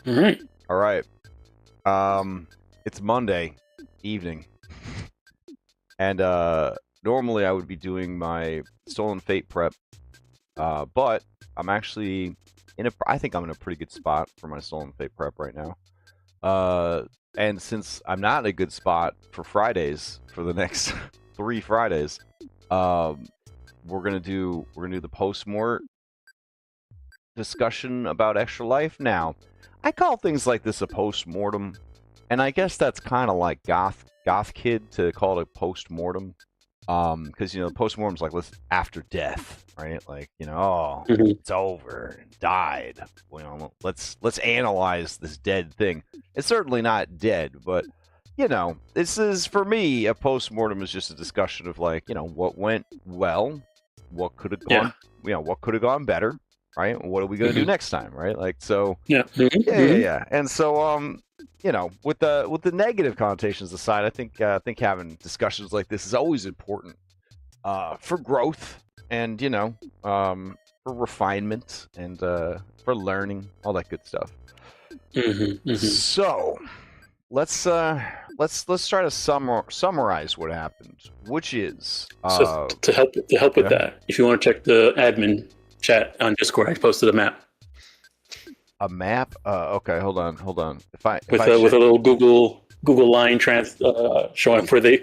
All right. All right. It's Monday evening, and normally I would be doing my Stolen Fate prep, but I'm actually I think I'm in a pretty good spot for my Stolen Fate prep right now. And since I'm not in a good spot for Fridays for the next 3 Fridays, we're gonna do the Post-Mort discussion about Extra Life. Now, I call things like this a post-mortem, and I guess that's kind of like goth kid to call it a post-mortem, because the post-mortem's like after death, right? Like oh, it's over, and died. Let's analyze this dead thing. It's certainly not dead, but this is, for me, a post-mortem is just a discussion of like what went well, what could have gone, what could have gone better. Right? What are we gonna do next time? Right? Like, so. Yeah. Yeah. And so, with the negative connotations aside, I think having discussions like this is always important, for growth and for refinement and for learning, all that good stuff. So, let's try to summarize what happened, which is so to help with that, if you want to check the admin chat on Discord, I posted a map. A map? Okay, hold on. With a little Google line showing where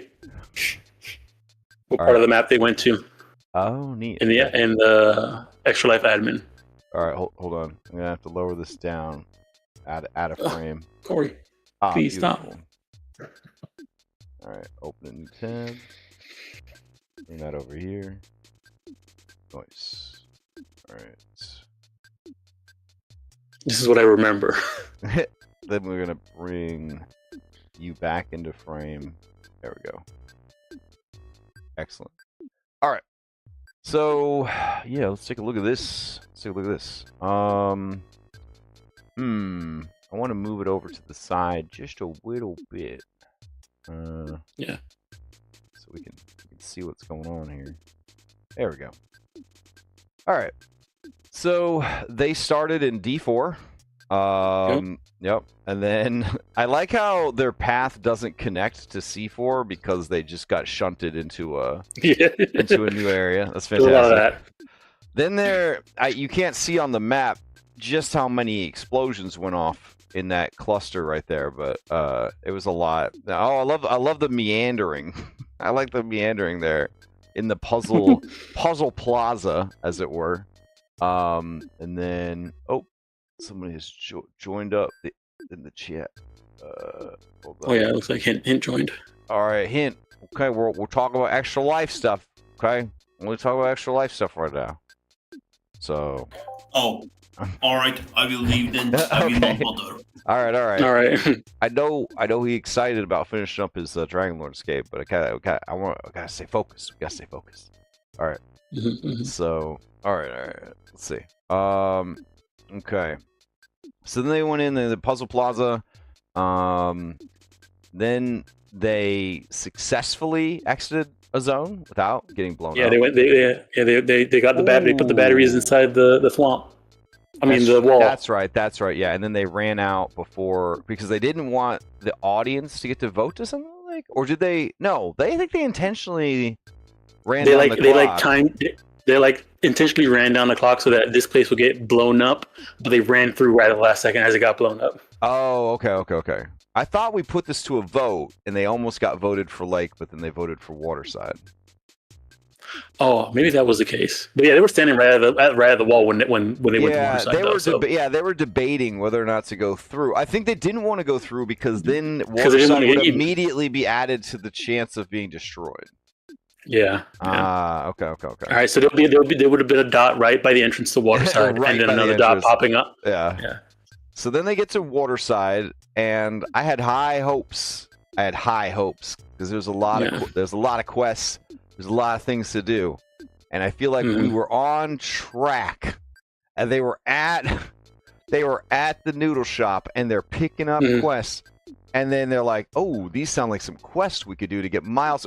what part of the map they went to. Oh, neat. In the Extra Life admin. All right, hold on. I'm gonna have to lower this down. Add a frame. Corey, please stop. All right, open a new tab. Bring that over here. Nice. All right. This is what I remember. Then we're gonna bring you back into frame. There we go. Excellent. All right. So yeah, let's take a look at this. I want to move it over to the side just a little bit. Yeah. So we can see what's going on here. There we go. All right. So they started in D4. Yep. And then I like how their path doesn't connect to C4 because they just got shunted into a new area. That's fantastic. A lot of that. Then you can't see on the map just how many explosions went off in that cluster right there, but it was a lot. Oh, I love the meandering. I like the meandering there in the puzzle plaza, as it were. And then somebody has joined up in the chat. Hold on. Oh yeah, it looks like Hint joined. All right, Hint. Okay, we're talking about Extra Life stuff. Okay, we're talking about Extra Life stuff right now. So. Oh, all right. I will leave then. I will not bother. All right. All right. I know he's excited about finishing up his Dragon Lord escape, but I gotta stay focused. We gotta stay focused. All right. So, all right. Let's see. Okay. So then they went in the Puzzle Plaza. Then they successfully exited a zone without getting blown up. They went. They got the battery. Put the batteries inside the swamp. The wall. That's right. Yeah, and then they ran out because they didn't want the audience to get to vote to something like, or did they? No, I think they intentionally ran down the clock. They intentionally ran down the clock so that this place would get blown up, but they ran through right at the last second as it got blown up. Oh, okay. I thought we put this to a vote, and they almost got voted for Lake, but then they voted for Waterside. Oh, maybe that was the case. But yeah, they were standing right at the wall when they went to Waterside. They were debating whether or not to go through. I think they didn't want to go through because then Waterside would immediately be added to the chance of being destroyed. Yeah. Okay. All right, so there would have been a dot right by the entrance to Waterside, and then another dot popping up. Yeah. So then they get to Waterside, and I had high hopes. Because there's a lot of quests. There's a lot of things to do, and I feel like we were on track. And they were at the noodle shop, and they're picking up quests. And then they're like, "Oh, these sound like some quests we could do to get miles."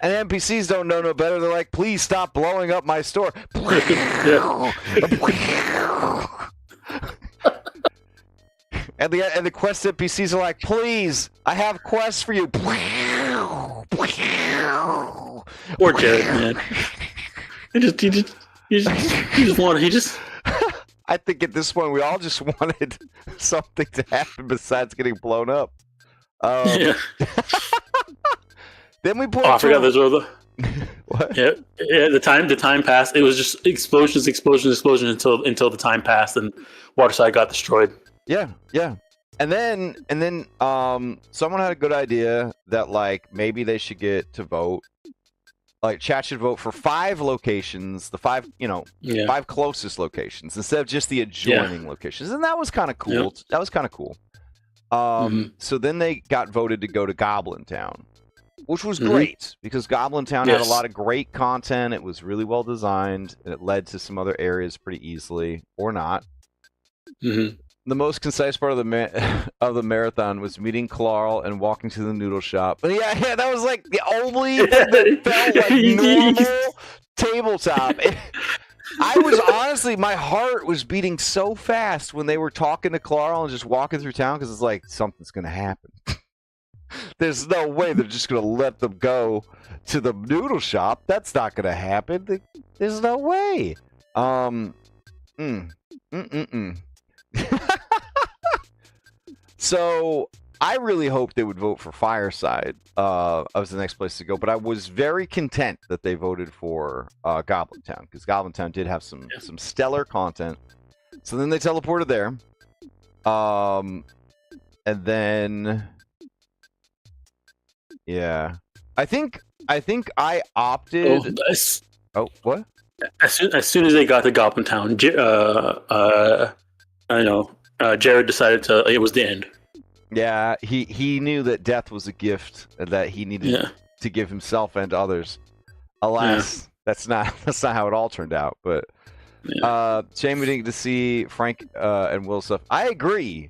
And NPCs don't know no better. They're like, please stop blowing up my store. And the quest NPCs are like, please, I have quests for you. Poor Jared, man. He just wanted. I think at this point we all just wanted something to happen besides getting blown up. Yeah. Then we put. Oh, I forgot those were the. What? Yeah. The time passed. It was just explosions until the time passed and Waterside got destroyed. Yeah. And then someone had a good idea that like maybe they should get to vote. Like chat should vote for 5 locations, the 5 5 closest locations instead of just the adjoining locations, and that was kind of cool. Yep. That was kind of cool. So then they got voted to go to Goblin Town, which was great because Goblin Town had a lot of great content. It was really well designed, and it led to some other areas pretty easily, or not. The most concise part of the marathon was meeting Clarl and walking to the noodle shop. But yeah, that was like the only thing that felt like normal tabletop. I was honestly, my heart was beating so fast when they were talking to Clarl and just walking through town because it's like something's gonna happen. There's no way they're just gonna let them go to the noodle shop. That's not gonna happen. There's no way. So I really hoped they would vote for Fireside as the next place to go, but I was very content that they voted for Goblin Town because Goblin Town did have some stellar content. So then they teleported there, and then I think I opted. Oh, what? As soon as they got to Goblin Town, Jared decided it was the end. Yeah, he knew that death was a gift that he needed to give himself and others. Alas, that's not how it all turned out. But shame we didn't get to see Frank and Will stuff. I agree,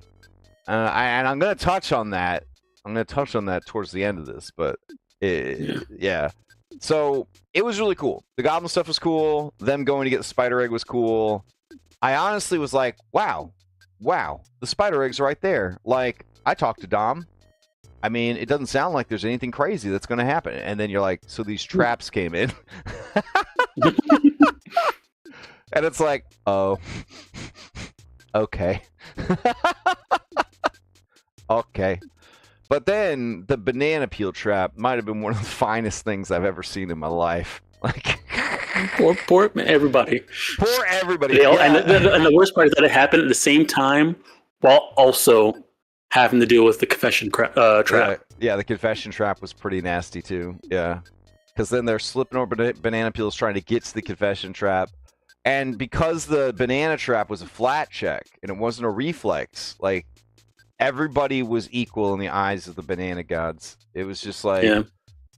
and I'm going to touch on that. I'm going to touch on that towards the end of this. But so it was really cool. The goblin stuff was cool. Them going to get the spider egg was cool. I honestly was like, wow, the spider egg's right there. Like, I talked to Dom. I mean, it doesn't sound like there's anything crazy that's going to happen. And then you're like, so these traps came in. And it's like, oh, okay. Okay. But then the banana peel trap might have been one of the finest things I've ever seen in my life. Like, poor everybody. Poor everybody. And the worst part is that it happened at the same time while also having to deal with the confession trap. Yeah, the confession trap was pretty nasty too. Yeah. Because then they're slipping over banana peels trying to get to the confession trap. And because the banana trap was a flat check and it wasn't a reflex, like, everybody was equal in the eyes of the banana gods. It was just like,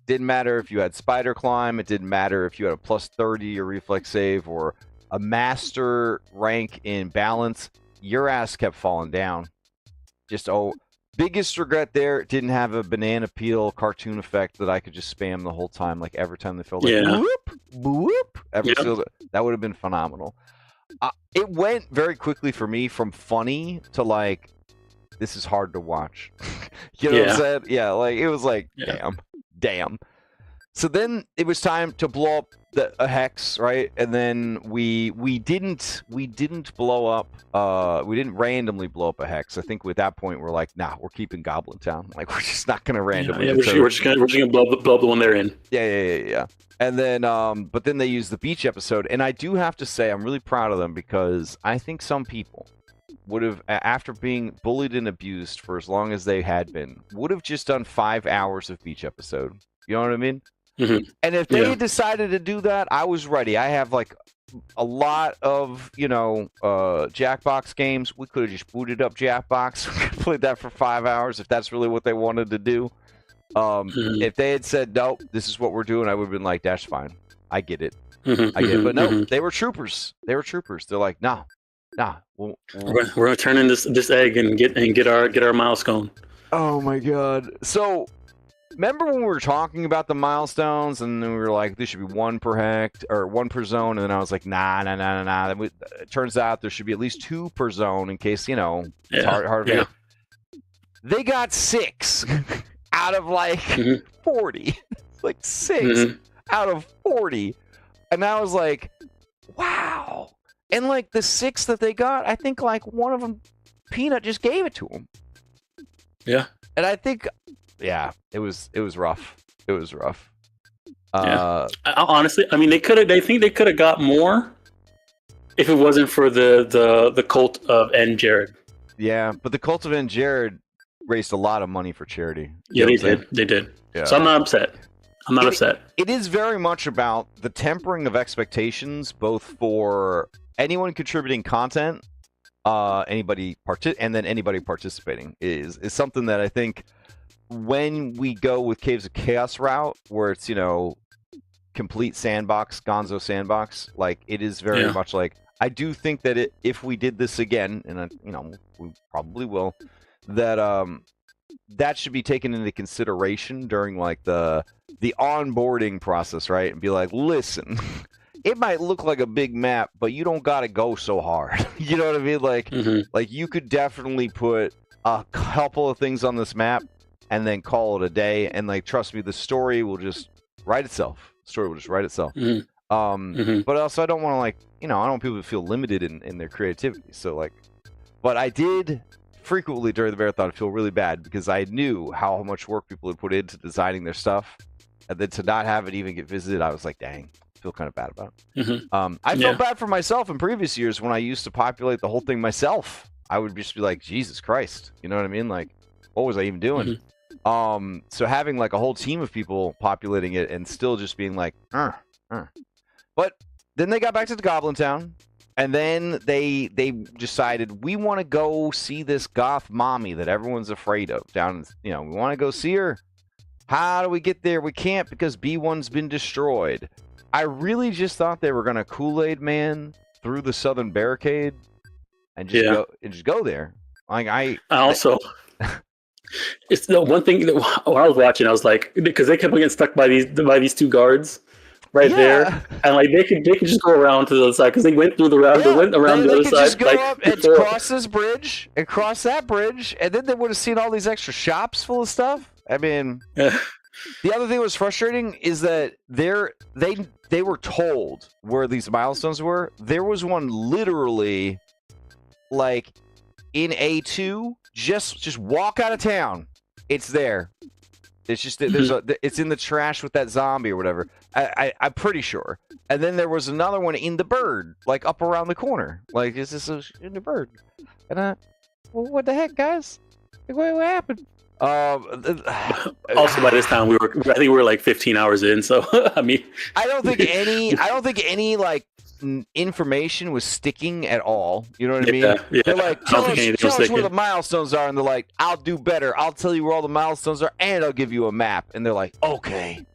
didn't matter if you had spider climb, it didn't matter if you had a plus 30 or reflex save or a master rank in balance, your ass kept falling down. Just, biggest regret there, didn't have a banana peel cartoon effect that I could just spam the whole time, like every time they felt like, whoop, whoop, that would have been phenomenal. It went very quickly for me from funny to like, this is hard to watch. You know what I'm saying? Yeah, like, it was like, damn. So then it was time to blow up a hex, right? And then we didn't blow up, we didn't randomly blow up a hex. I think at that point we're like, nah, we're keeping Goblin Town. Like, we're just not gonna randomly. We're just gonna blow up the one they're in. Yeah. And then, but then they used the beach episode, and I do have to say I'm really proud of them because I think some people would have, after being bullied and abused for as long as they had been, would have just done 5 hours of beach episode. You know what I mean? Mm-hmm. And if they decided to do that, I was ready. I have like a lot of, Jackbox games. We could have just booted up Jackbox, played that for 5 hours if that's really what they wanted to do. If they had said, nope, this is what we're doing, I would have been like, that's fine. I get it. I get it. But no, they were troopers. They're like, nah. We're gonna turn in this egg and get our milestone. Oh my god! So Remember when we were talking about the milestones, and we were like, "There should be 1 per hex or 1 per zone," and then I was like, "Nah." It turns out there should be at least 2 per zone in case it's hard to get. They got 6 out of like 40, like 6 out of 40, and I was like, "Wow!" And like the 6 that they got, I think like one of them, Peanut just gave it to him. Yeah, and I think. Yeah, it was rough. It was rough. Honestly, I mean, they think they could have got more if it wasn't for the cult of N. Jared. Yeah, but the cult of N. Jared raised a lot of money for charity. Yeah, they did. They did. Yeah. So I'm not upset. It is very much about the tempering of expectations, both for anyone contributing content, anybody participating is something that I think. When we go with Caves of Chaos route, where it's complete sandbox, Gonzo sandbox, like it is very much like I do think that if we did this again, and we probably will, that should be taken into consideration during like the onboarding process, right? And be like, listen, it might look like a big map, but you don't gotta go so hard. You know what I mean? Like, like you could definitely put a couple of things on this map. And then call it a day, and like trust me, the story will just write itself. But also, I don't want to I don't want people to feel limited in their creativity. So like, but I did frequently during the marathon feel really bad because I knew how much work people had put into designing their stuff, and then to not have it even get visited, I was like, dang, I feel kind of bad about it. I felt bad for myself in previous years when I used to populate the whole thing myself. I would just be like, Jesus Christ, you know what I mean? Like, what was I even doing? So having like a whole team of people populating it and still just being like, But then they got back to the Goblin Town, and then they decided we want to go see this goth mommy that everyone's afraid of down. We want to go see her. How do we get there? We can't because B1's been destroyed. I really just thought they were gonna Kool-Aid Man through the southern barricade and just go there. Like I also. It's the one thing that when I was watching, I was like, because they kept getting stuck by these 2 guards there, and like they could just go around to the other side because they went through the round. They went around the other side. Just go up and cross this bridge and cross that bridge, and then they would have seen all these extra shops full of stuff. I mean, the other thing that was frustrating is that they were told where these milestones were. There was one literally, like in A2. Just walk out of town. It's there. It's just it's in the trash with that zombie or whatever. I'm pretty sure. And then there was another one in the bird, like up around the corner. Like is this in the bird? And well, what the heck, guys? Like, what happened? Also, by this time I think we were like 15 hours in. So I mean, I don't think any like information was sticking at all. You know what I mean? Yeah. They're like, tell us where the milestones are, and they're like, I'll do better. I'll tell you where all the milestones are, and I'll give you a map. And they're like, okay.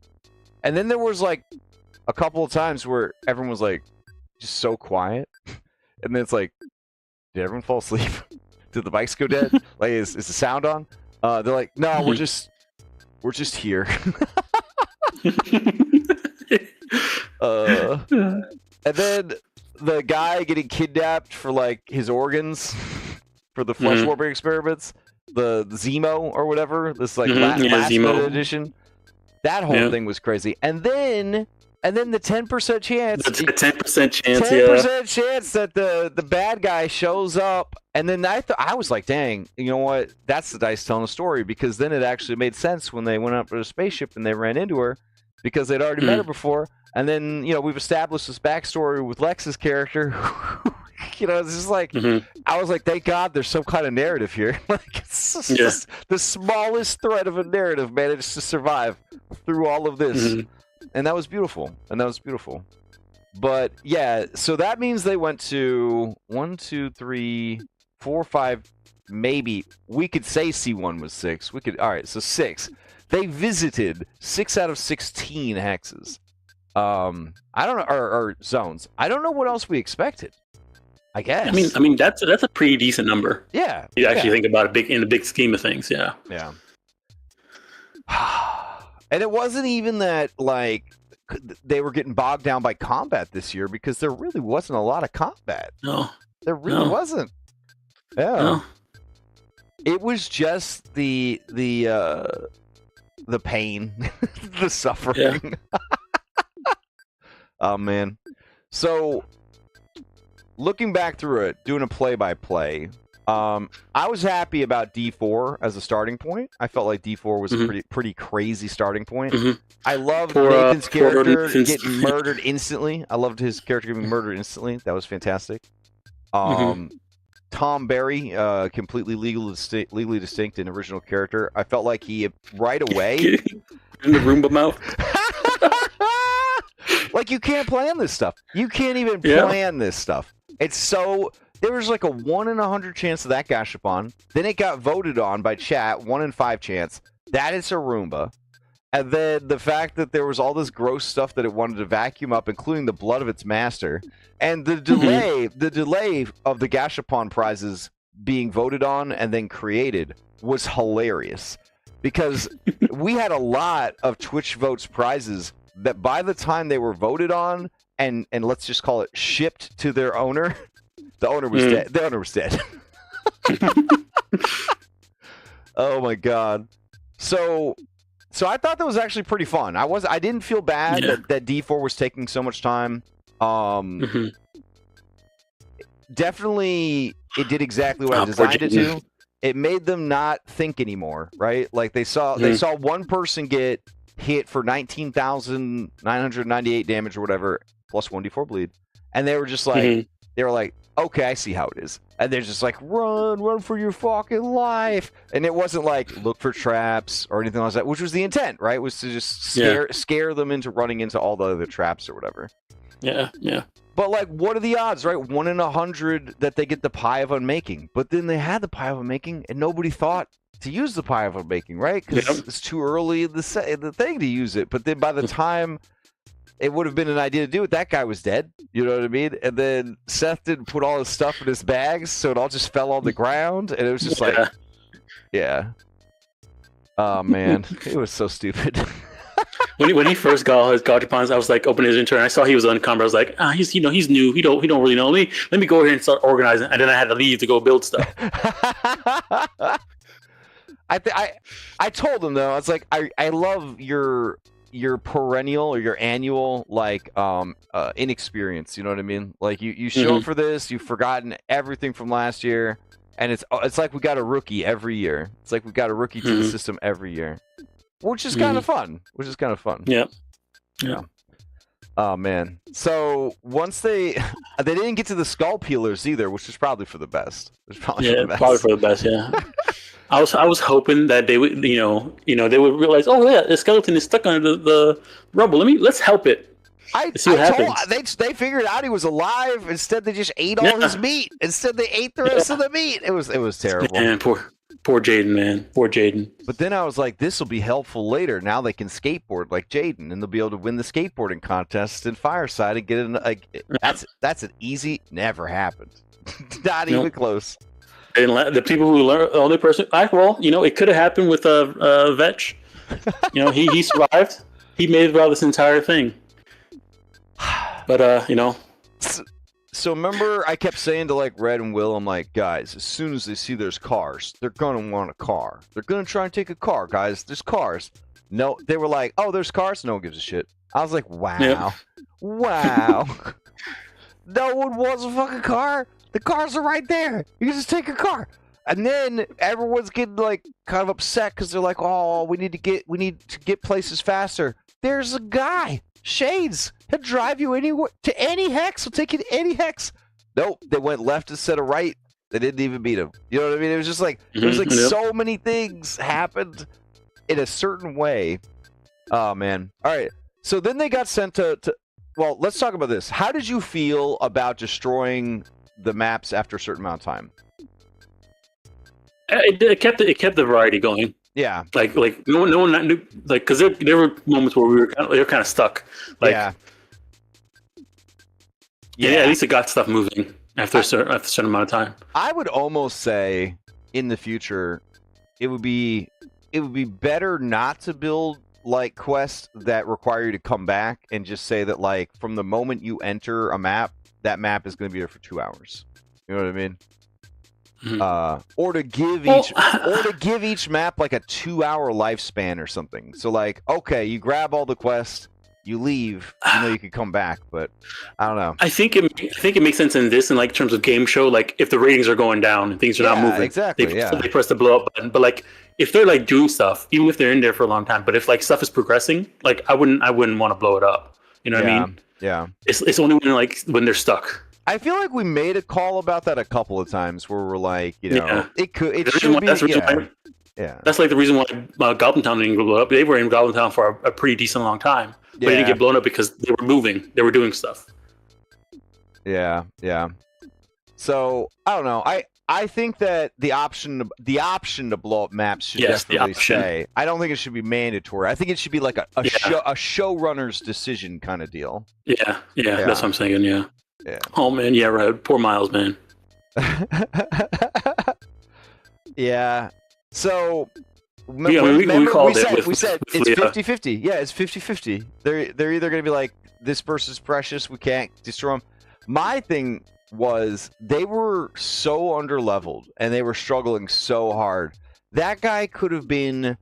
And then there was like a couple of times where everyone was like, just so quiet, and then it's like, did everyone fall asleep? Did the bikes go dead? Like, is the sound on? They're like, no, we're just here. And then the guy getting kidnapped for like his organs for the flesh warping experiments, the Zemo or whatever, this like last minute edition. That whole thing was crazy. And then the 10% chance. The 10% chance. 10% chance that the bad guy shows up. And then I was like, dang, you know what? That's the dice telling a story, because then it actually made sense when they went up to the spaceship and they ran into her because they'd already met her before. And then, we've established this backstory with Lex's character. It's just like, I was like, thank God there's some kind of narrative here. Like, it's just the smallest thread of a narrative managed to survive through all of this. And that was beautiful. But yeah, so that means they went to 1, 2, 3, 4, 5, maybe. We could say C1 was 6. All right, so 6. They visited 6 out of 16 hexes. I don't know, or zones. I don't know what else we expected. I guess. I mean that's a pretty decent number. Yeah. You actually think about it in the big scheme of things. Yeah. Yeah. And it wasn't even that like they were getting bogged down by combat this year, because there really wasn't a lot of combat. No. There really wasn't. Yeah. No. It was just the pain, the suffering. Yeah. Oh man. So looking back through it, doing a play-by-play, I was happy about D4 as a starting point. I felt like D4 was a pretty crazy starting point. I loved Nathan's character getting murdered instantly. I loved his character getting murdered instantly. That was fantastic. Tom Berry, completely legally distinct and original character. I felt like he right away in the Roomba mouth. Like, you can't plan this stuff. You can't even plan this stuff. It's so. There was like a 1 in 100 chance of that Gashapon. Then it got voted on by chat, 1 in 5 chance. That it's a Roomba. And then the fact that there was all this gross stuff that it wanted to vacuum up, including the blood of its master. And the delay of the Gashapon prizes being voted on and then created was hilarious. Because we had a lot of Twitch Votes prizes that by the time they were voted on and let's just call it shipped to their owner, the owner was dead. The owner was dead. Oh my god. So I thought that was actually pretty fun. I didn't feel bad that D4 was taking so much time. Definitely it did exactly what I designed it to. It made them not think anymore, right? Like they saw one person get hit for 19,998 damage or whatever, plus 1d4 bleed. And they were just like they were like, okay, I see how it is. And they're just like, run for your fucking life. And it wasn't like, look for traps or anything like that, which was the intent, right? Was to just scare them into running into all the other traps or whatever. Yeah. But like, what are the odds, right? 1 in 100 that they get the pie of unmaking. But then they had the pie of unmaking and nobody thought to use the pie of unmaking, right? Because it's too early in the thing to use it. But then by the time it would have been an idea to do it, that guy was dead. You know what I mean? And then Seth didn't put all his stuff in his bags, so it all just fell on the ground. And it was just like, oh man, it was so stupid. when he first got his Gachapons, I was like, opening his intern. I saw he was unencumbered. I was like, he's new. He don't really know. Let me go here and start organizing. And then I had to leave to go build stuff. I told him though, I was like, I love your perennial or your annual like inexperience. You know what I mean? Like you show up for this, you've forgotten everything from last year, and it's like we got a rookie every year. It's like we got a rookie to the system every year, which is kind of fun. Yeah. Oh man. So once they didn't get to the skull peelers either, which was probably for the best. Probably for the best. Yeah. I was hoping that they would, they would realize, oh yeah, the skeleton is stuck under the rubble. Let's help it. See what happens. They figured out he was alive. Instead, they just ate all his meat. Instead, they ate the rest of the meat. It was terrible. Man, poor Jaden, man. Poor Jaden. But then I was like, this will be helpful later. Now they can skateboard like Jaden, and they'll be able to win the skateboarding contest in Fireside and get it. That's an easy. Never happened. Not even close. And the people who learn, the only person, it could have happened with Vetch. He survived. He made it throughout this entire thing. But So remember, I kept saying to like Red and Will, I'm like, guys, as soon as they see there's cars, they're gonna want a car. They're gonna try and take a car, guys. There's cars. No, they were like, oh, there's cars. No one gives a shit. I was like, wow, wow. No one wants a fucking car. The cars are right there. You can just take a car. And then everyone's getting like kind of upset because they're like, oh, we need to get places faster. There's a guy, Shades. He'll drive you anywhere to any hex. He'll take you to any hex. Nope, they went left instead of right. They didn't even beat him. You know what I mean? It was just like so many things happened in a certain way. Oh man. All right. So then they got sent to well, let's talk about this. How did you feel about destroying the maps after a certain amount of time? It kept the variety going. Yeah, like no one knew, like, because there were moments where we were kind of stuck. Like, yeah. At least it got stuff moving after a certain amount of time. I would almost say in the future, it would be better not to build like quests that require you to come back and just say that like from the moment you enter a map, that map is going to be there for 2 hours. You know what I mean? Or to give each map like a 2-hour lifespan or something. So like, okay, you grab all the quests, you leave, you know you can come back, but I don't know. I think it makes sense in this, in like terms of game show, like if the ratings are going down and things are not moving, exactly, they press the blow up button. But like if they're like doing stuff, even if they're in there for a long time, but if like stuff is progressing, like I wouldn't want to blow it up. You know what I mean? Yeah. It's only when they're stuck. I feel like we made a call about that a couple of times where we're like, you know, it should be. That's like the reason why Goblin Town didn't blow up. They were in Goblin Town for a pretty decent long time, but they didn't get blown up because they were moving. They were doing stuff. Yeah. So I don't know. I think that the option to blow up maps should definitely stay. I don't think it should be mandatory. I think it should be like a showrunner's decision kind of deal. Yeah, that's what I'm saying. Yeah. Oh man, yeah, right. Poor Miles, man. Yeah. So we said it's 50-50. Yeah, it's 50-50. They're either going to be like, this person's precious, we can't destroy them. My thing was they were so underleveled and they were struggling so hard. That guy could have been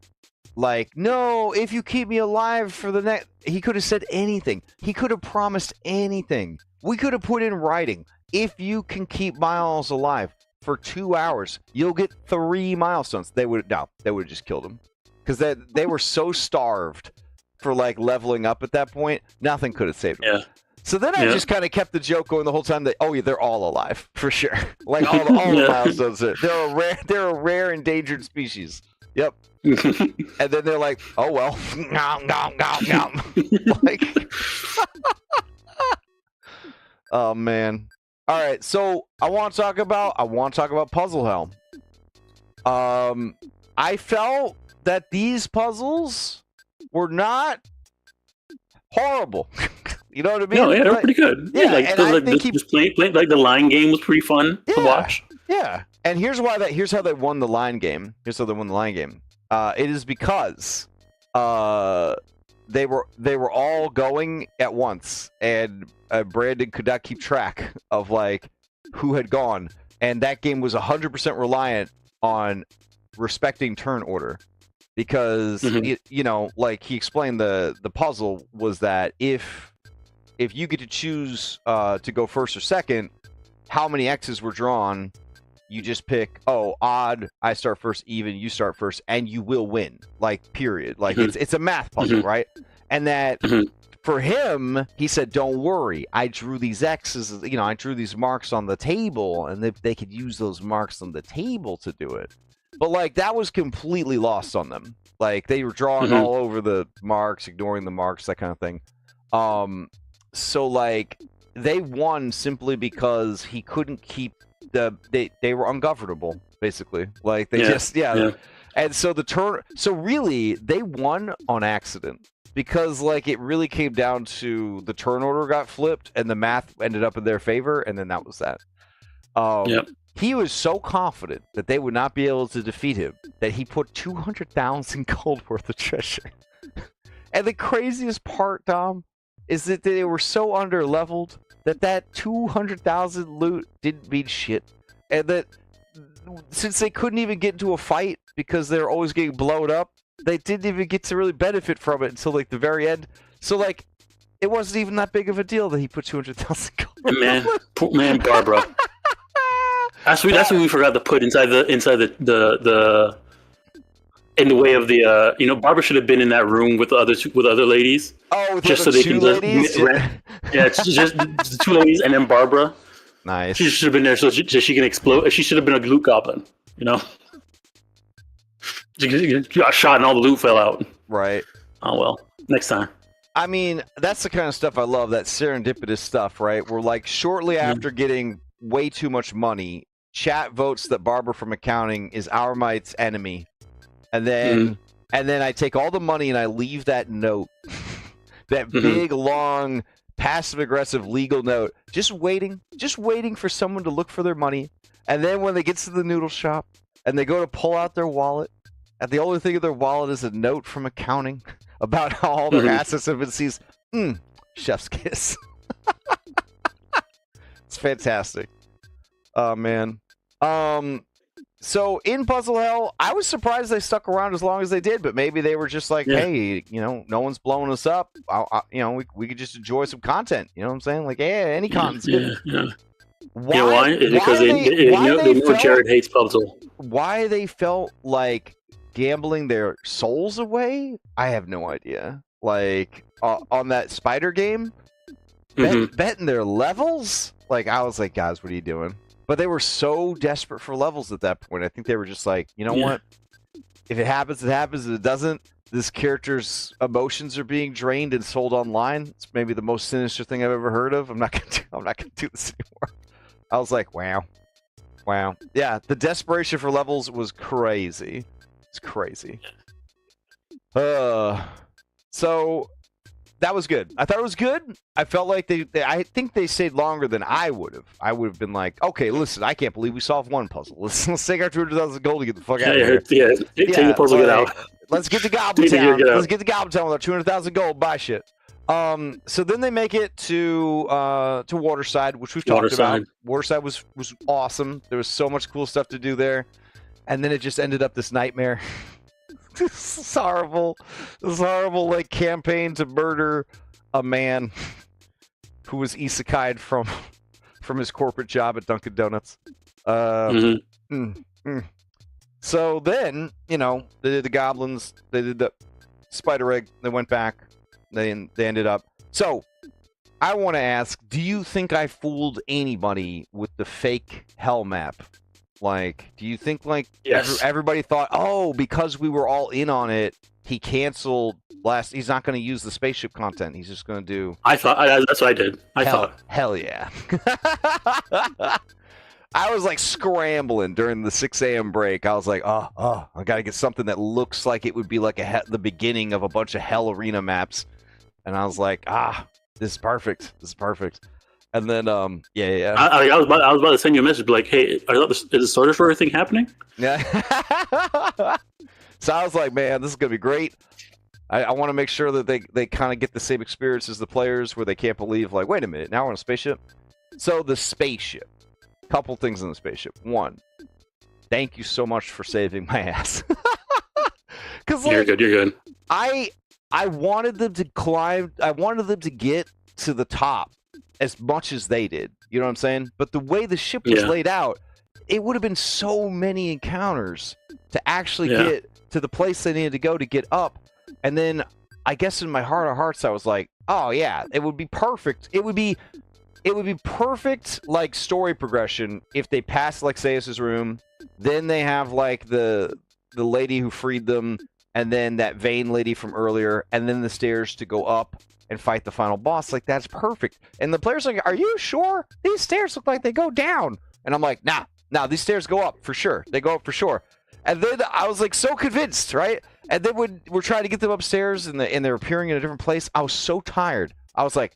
like, no, if you keep me alive for the next... He could have said anything. He could have promised anything. We could have put in writing, if you can keep Miles alive for 2 hours, you'll get 3 milestones. They would have just killed him. Because they were so starved for like leveling up at that point, nothing could have saved them. Yeah. So then I just kind of kept the joke going the whole time that, oh yeah, they're all alive for sure. Like all the milestones. They're a rare endangered species. Yep. And then they're like, oh well. Like, oh man. All right, so I want to talk about Puzzle Hell. I felt that these puzzles were not horrible. You know what I mean? No, yeah, they're pretty good. Yeah, like the line game was pretty fun to watch. Yeah, and here's how they won the line game. It is because they were all going at once, and Brandon could not keep track of like who had gone, and that game was 100% reliant on respecting turn order, because like he explained, the puzzle was that if you get to choose to go first or second, how many X's were drawn, you just pick, odd, I start first, even, you start first, and you will win. Like, period. Like, it's a math puzzle, right? And that, for him, he said, don't worry, I drew these X's, I drew these marks on the table, and they could use those marks on the table to do it. But, like, that was completely lost on them. Like, they were drawing all over the marks, ignoring the marks, that kind of thing. So, like, they won simply because he couldn't keep they were ungovernable, basically. Like, they And so really, they won on accident. Because, like, it really came down to the turn order got flipped, and the math ended up in their favor, and then that was that. He was so confident that they would not be able to defeat him that he put 200,000 gold worth of treasure. And the craziest part, Dom, is that they were so underleveled that 200,000 loot didn't mean shit. And that since they couldn't even get into a fight because they were always getting blown up, they didn't even get to really benefit from it until like the very end. So like, it wasn't even that big of a deal that he put 200,000 gold. Man, Barbara. That's what we forgot to put inside the in the way of the Barbara should have been in that room with the other ladies. Oh, just so they can ladies? It's just the two ladies and then Barbara. Nice. She should have been there so she can explode. She should have been a loot goblin. She got shot and all the loot fell out. Right. Oh well. Next time. I mean, that's the kind of stuff I love. That serendipitous stuff, right? Where like shortly after getting way too much money, chat votes that Barbara from accounting is our mite's enemy. And then I take all the money and I leave that note, that big, long, passive-aggressive legal note, just waiting for someone to look for their money. And then when they get to the noodle shop and they go to pull out their wallet, and the only thing in their wallet is a note from accounting, about how all their assets have been seized. Chef's kiss. It's fantastic. Oh man. So in Puzzle Hell, I was surprised they stuck around as long as they did, but maybe they were just like, hey, no one's blowing us up. We could just enjoy some content. You know what I'm saying? Like, any content's good. Yeah. Why? Because they know Jared hates Puzzle. Why they felt like gambling their souls away? I have no idea. Like on that spider game, betting their levels. Like I was like, guys, what are you doing? But they were so desperate for levels at that point. I think they were just like, you know what? If it happens, it happens. If it doesn't, this character's emotions are being drained and sold online. It's maybe the most sinister thing I've ever heard of. I'm not gonna do this anymore. I was like, wow. Yeah, the desperation for levels was crazy. It's crazy. So that was good. I thought it was good. I felt like I think they stayed longer than I would have. I would have been like, okay, listen, I can't believe we solved one puzzle. Let's take our 200,000 gold to get the fuck out of here. Yeah, take the puzzle, get out. Let's get to Goblin Town. Let's get to Goblin Town with our 200,000 gold. Buy shit. So then they make it to Waterside, which we've talked about. Waterside was awesome. There was so much cool stuff to do there, and then it just ended up this nightmare. This horrible like campaign to murder a man who was isekai'd from his corporate job at Dunkin' Donuts. So then, they did the goblins, they did the spider egg, they went back, they ended up. So I want to ask, do you think I fooled anybody with the fake hell map? Like, do you think everybody thought, oh, because we were all in on it, he canceled he's not going to use the spaceship content. He's just going to do. That's what I did. Hell yeah. I was like scrambling during the 6 a.m. break. I was like, I got to get something that looks like it would be like the beginning of a bunch of Hell Arena maps. And I was like, this is perfect. And then, yeah. I was about to send you a message, be like, hey, is the Sword for everything happening? Yeah. So I was like, man, this is going to be great. I want to make sure that they kind of get the same experience as the players where they can't believe, like, wait a minute, now we're on a spaceship? So the spaceship. Couple things in the spaceship. One, thank you so much for saving my ass. You're good. I wanted them to climb. I wanted them to get to the top as much as they did. You know what I'm saying? But the way the ship was laid out, it would have been so many encounters to actually get to the place they needed to go to get up. And then I guess in my heart of hearts, I was like, oh yeah, it would be perfect. It would be perfect, like, story progression if they pass Lexaeus' room, then they have like the lady who freed them, and then that vain lady from earlier, and then the stairs to go up and fight the final boss. Like, that's perfect. And the player's like, are you sure? These stairs look like they go down. And I'm like, nah, these stairs go up for sure. They go up for sure. And then I was like so convinced, right? And then when we're trying to get them upstairs and they're appearing in a different place, I was so tired. I was like,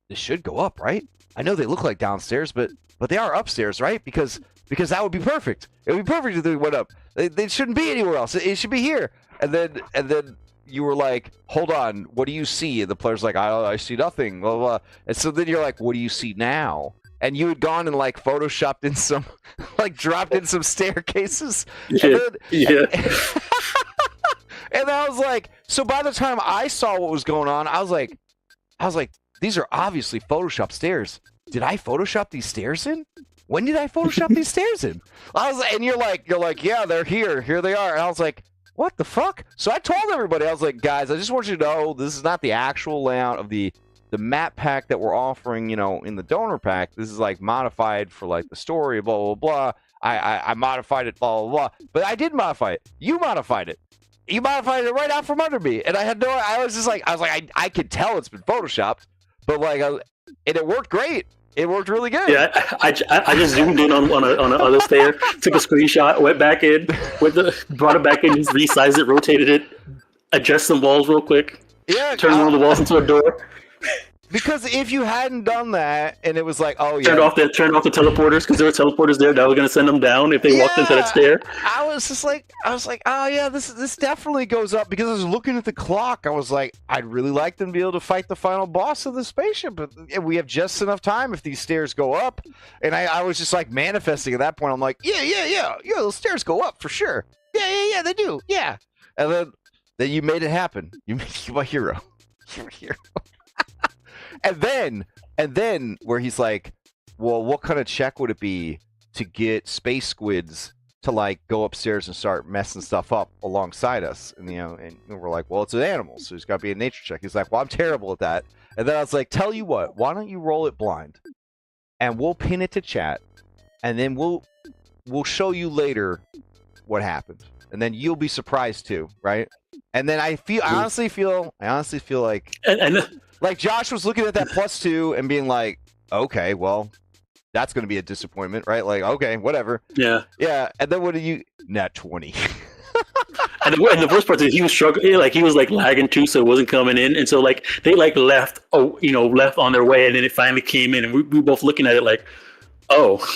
this should go up, right? I know they look like downstairs, but they are upstairs, right? Because that would be perfect. It would be perfect if they went up. They shouldn't be anywhere else. It should be here. And then you were like, hold on, what do you see? And the player's like, I see nothing, blah, blah, blah. And so then you're like, what do you see now? And you had gone and like photoshopped in some, like dropped in some staircases. Yeah. And I was like, so by the time I saw what was going on, I was like, these are obviously Photoshop stairs. Did I Photoshop these stairs in? When did I Photoshop these stairs in? And you're like, yeah, they're here. Here they are. And I was like, what the fuck? So I told everybody, I was like, guys, I just want you to know this is not the actual layout of the map pack that we're offering, in the donor pack. This is like modified for like the story, blah, blah, blah. I modified it, blah, blah, blah. But I did modify it. You modified it. You modified it right out from under me. And I was like, I could tell it's been Photoshopped, but like, and it worked great. It worked really good. Yeah, I just zoomed in on a stair, took a screenshot, went back in, brought it back in, resized it, rotated it, adjust some walls real quick. Yeah, turned one of the walls into a door. Because if you hadn't done that, and it was like, oh yeah, turned off the teleporters because there were teleporters there that were going to send them down if they walked into that stair. I was like, oh yeah, this definitely goes up, because I was looking at the clock. I was like, I'd really like them to be able to fight the final boss of the spaceship, but we have just enough time if these stairs go up. And I was just like manifesting at that point. I'm like, yeah, those stairs go up for sure. Yeah, they do. Yeah. And then you made it happen. You made my hero. You're a hero. And then where he's like, well, what kind of check would it be to get space squids to like go upstairs and start messing stuff up alongside us? And and we're like, well, it's an animal, so it's got to be a nature check. He's like, well, I'm terrible at that. And then I was like, tell you what, why don't you roll it blind, and we'll pin it to chat, and then we'll show you later what happened, and then you'll be surprised too, right? And then I honestly feel like like Josh was looking at that +2 and being like, okay, well, that's going to be a disappointment, right? Like, okay, whatever. Yeah. And then what do you? Nat 20. And the worst part is he was struggling, like he was like lagging too, so it wasn't coming in, and so like they like left on their way, and then it finally came in, and we were both looking at it like, oh.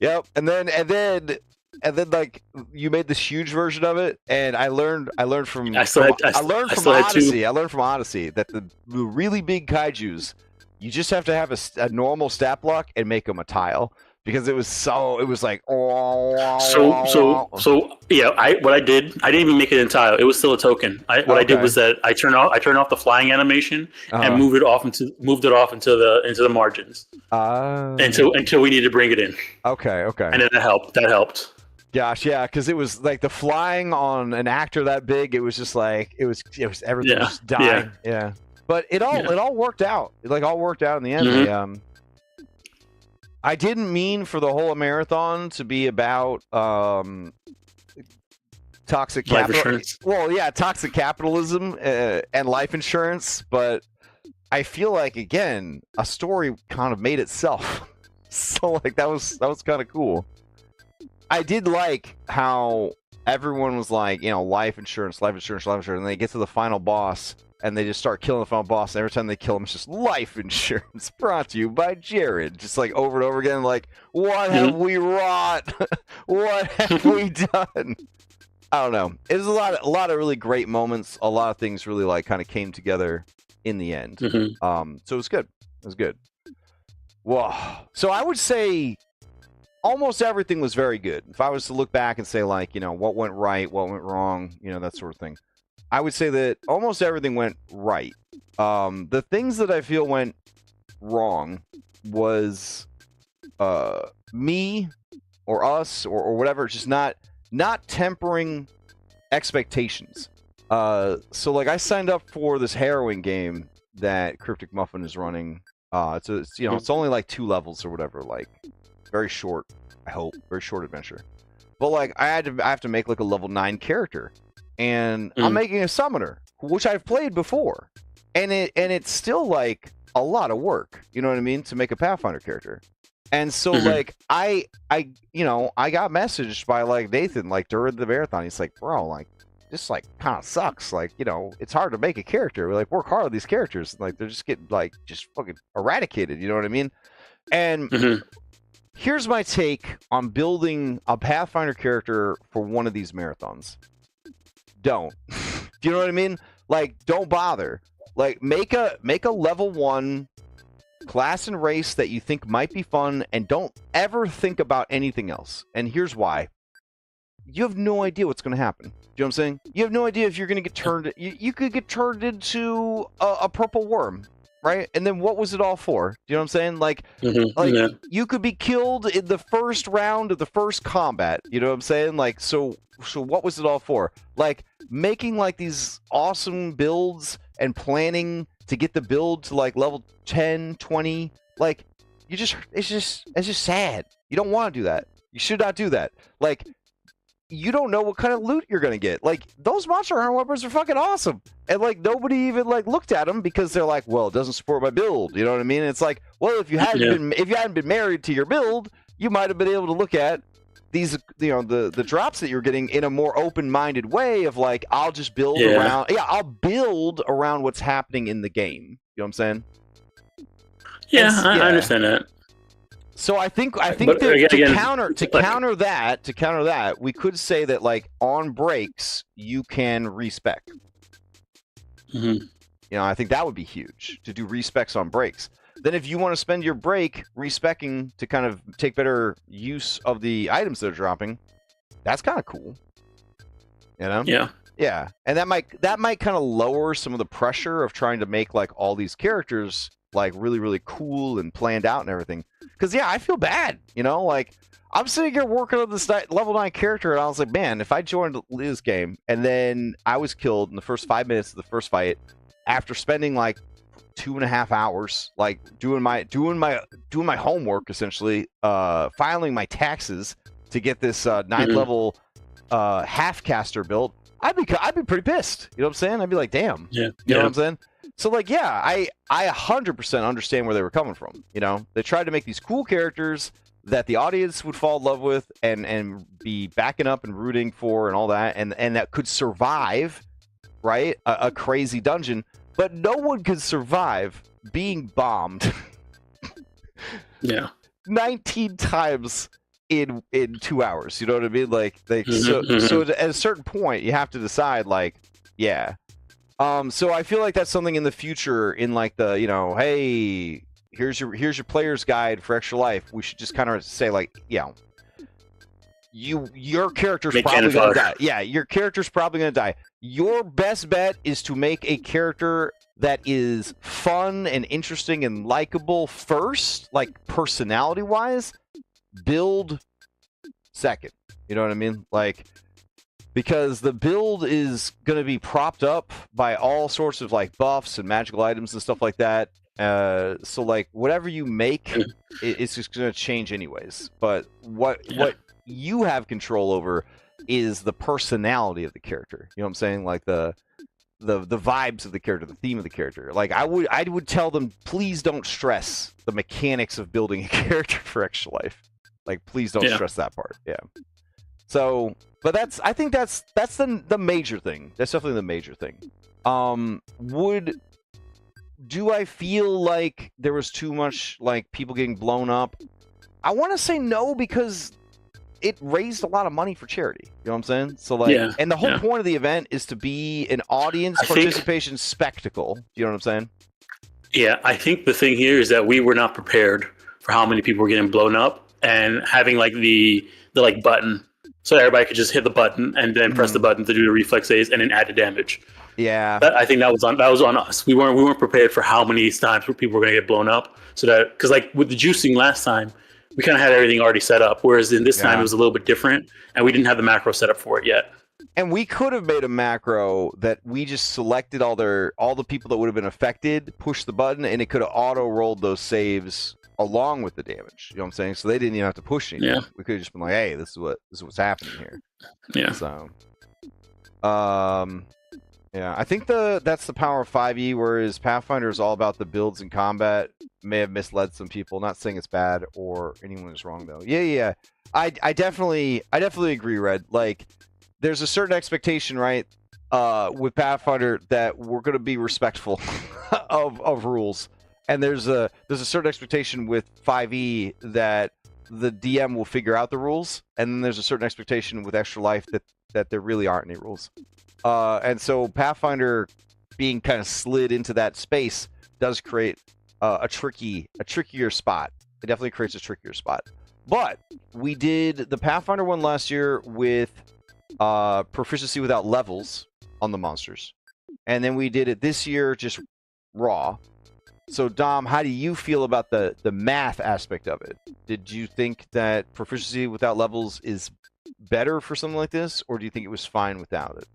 Yep. And then like you made this huge version of it, and I learned from Odyssey. I learned from Odyssey that the really big kaijus, you just have to have a normal stat block and make them a tile, because it was like what I didn't even make it in tile. It was still a token. I did was that I turned off the flying animation and moved it off into the margins. Until we needed to bring it in. Okay. And then that helped. Gosh, yeah, because it was like the flying on an actor that big. It was just like it was everything was dying. Yeah. But it all worked out. It like all worked out in the end. Mm-hmm. I didn't mean for the whole marathon to be about toxic capital. Well, yeah, toxic capitalism and life insurance. But I feel like, again, a story kind of made itself. So like that was kind of cool. I did like how everyone was like, life insurance, and they get to the final boss, and they just start killing the final boss, and every time they kill him, it's just life insurance, brought to you by Jared, just like over and over again, like, what have we wrought? What have we done? I don't know. It was a lot of really great moments. A lot of things really like kind of came together in the end. So it was good. It was good. Whoa. So I would say almost everything was very good. If I was to look back and say, like, what went right, what went wrong, that sort of thing, I would say that almost everything went right. The things that I feel went wrong was me or us or whatever, just not tempering expectations. So like I signed up for this harrowing game that Cryptic Muffin is running. It's only like 2 levels or whatever, like very short, I hope, very short adventure. But like I have to make like a level 9 character, and I'm making a summoner, which I've played before, and it's still like a lot of work, you know what I mean, to make a Pathfinder character. And so like I got messaged by like Nathan like during the marathon. He's like, bro, like this like kind of sucks. Like, it's hard to make a character. We like work hard on these characters. Like they're just getting like just fucking eradicated. You know what I mean? And here's my take on building a Pathfinder character for one of these marathons. Don't. Do you know what I mean? Like, don't bother. Like, make a level 1 class and race that you think might be fun, and don't ever think about anything else. And here's why. You have no idea what's going to happen. Do you know what I'm saying? You have no idea if you're going to get turned... You could get turned into a purple worm, right? And then what was it all for? Do you know what I'm saying? Like, you could be killed in the first round of the first combat. You know what I'm saying? Like, so what was it all for? Like, making like these awesome builds and planning to get the build to like level 10, 20, like it's just sad. You don't want to do that. You should not do that. Like, you don't know what kind of loot you're gonna get. Like, those monster hunter weapons are fucking awesome, and like nobody even like looked at them because they're like, well, it doesn't support my build. You know what I mean? And it's like, well, if you hadn't been married to your build, you might have been able to look at these, the drops that you're getting in a more open-minded way of like, I'll just build around. Yeah, I'll build around what's happening in the game. You know what I'm saying? Yeah, I understand that. So I think But that again, to counter that, we could say that like on breaks you can respec. I think that would be huge to do respecs on breaks. Then if you want to spend your break respecking to kind of take better use of the items that are dropping, that's kind of cool. Yeah. Yeah, and that might kind of lower some of the pressure of trying to make like all these characters like really, really cool and planned out and everything. Because I feel bad, like I'm sitting here working on this level 9 character, and I was like, man, if I joined this game and then I was killed in the first 5 minutes of the first fight after spending like 2.5 hours, like doing my homework essentially, filing my taxes to get this 9th level half caster built, I'd be pretty pissed. You know what I'm saying? I'd be like, damn. Yeah. You know what I'm saying? So like, I 100% understand where they were coming from. They tried to make these cool characters that the audience would fall in love with and be backing up and rooting for and all that, and that could survive, right? A crazy dungeon, but no one could survive being bombed. 19 times in 2 hours. You know what I mean? Like so at a certain point you have to decide like, so I feel like that's something in the future in like the, hey, here's your player's guide for Extra Life. We should just kind of say like, your character's probably going to die. Yeah, your character's probably going to die. Your best bet is to make a character that is fun and interesting and likable first, like personality-wise. Build second. You know what I mean? Like, because the build is going to be propped up by all sorts of like buffs and magical items and stuff like that. So like whatever you make, it's just going to change anyways. But what you have control over is the personality of the character. You know what I'm saying? Like the vibes of the character, the theme of the character. Like I would tell them, please don't stress the mechanics of building a character for Extra Life. Like, please don't stress that part. Yeah. So, but I think that's the major thing. That's definitely the major thing. Do I feel like there was too much like people getting blown up? I want to say no, because it raised a lot of money for charity. You know what I'm saying? So like, and the whole point of the event is to be an audience participation spectacle. You know what I'm saying? Yeah, I think the thing here is that we were not prepared for how many people were getting blown up, and having like the like button, so everybody could just hit the button and then press the button to do the reflex saves and then add the damage. Yeah, I think that was on us. We weren't prepared for how many times people were going to get blown up. So that, because like with the juicing last time, we kind of had everything already set up, whereas in this time it was a little bit different, and we didn't have the macro set up for it yet. And we could have made a macro that we just selected all the people that would have been affected, pushed the button, and it could have auto rolled those saves along with the damage. You know what I'm saying? So they didn't even have to push anything. Yeah. We could have just been like, hey, this is what's happening here. Yeah. So I think that's the power of 5e, whereas Pathfinder is all about the builds and combat. May have misled some people. Not saying it's bad or anyone is wrong though. Yeah. I definitely agree, Red. Like, there's a certain expectation, right, with Pathfinder that we're going to be respectful of rules, and there's a certain expectation with 5e that the DM will figure out the rules, and then there's a certain expectation with Extra Life that there really aren't any rules. And so Pathfinder being kind of slid into that space does create a trickier spot. It definitely creates a trickier spot. But we did the Pathfinder one last year with proficiency without levels on the monsters, and then we did it this year just raw. So Dom, how do you feel about the math aspect of it? Did you think that proficiency without levels is better for something like this, or do you think it was fine without it?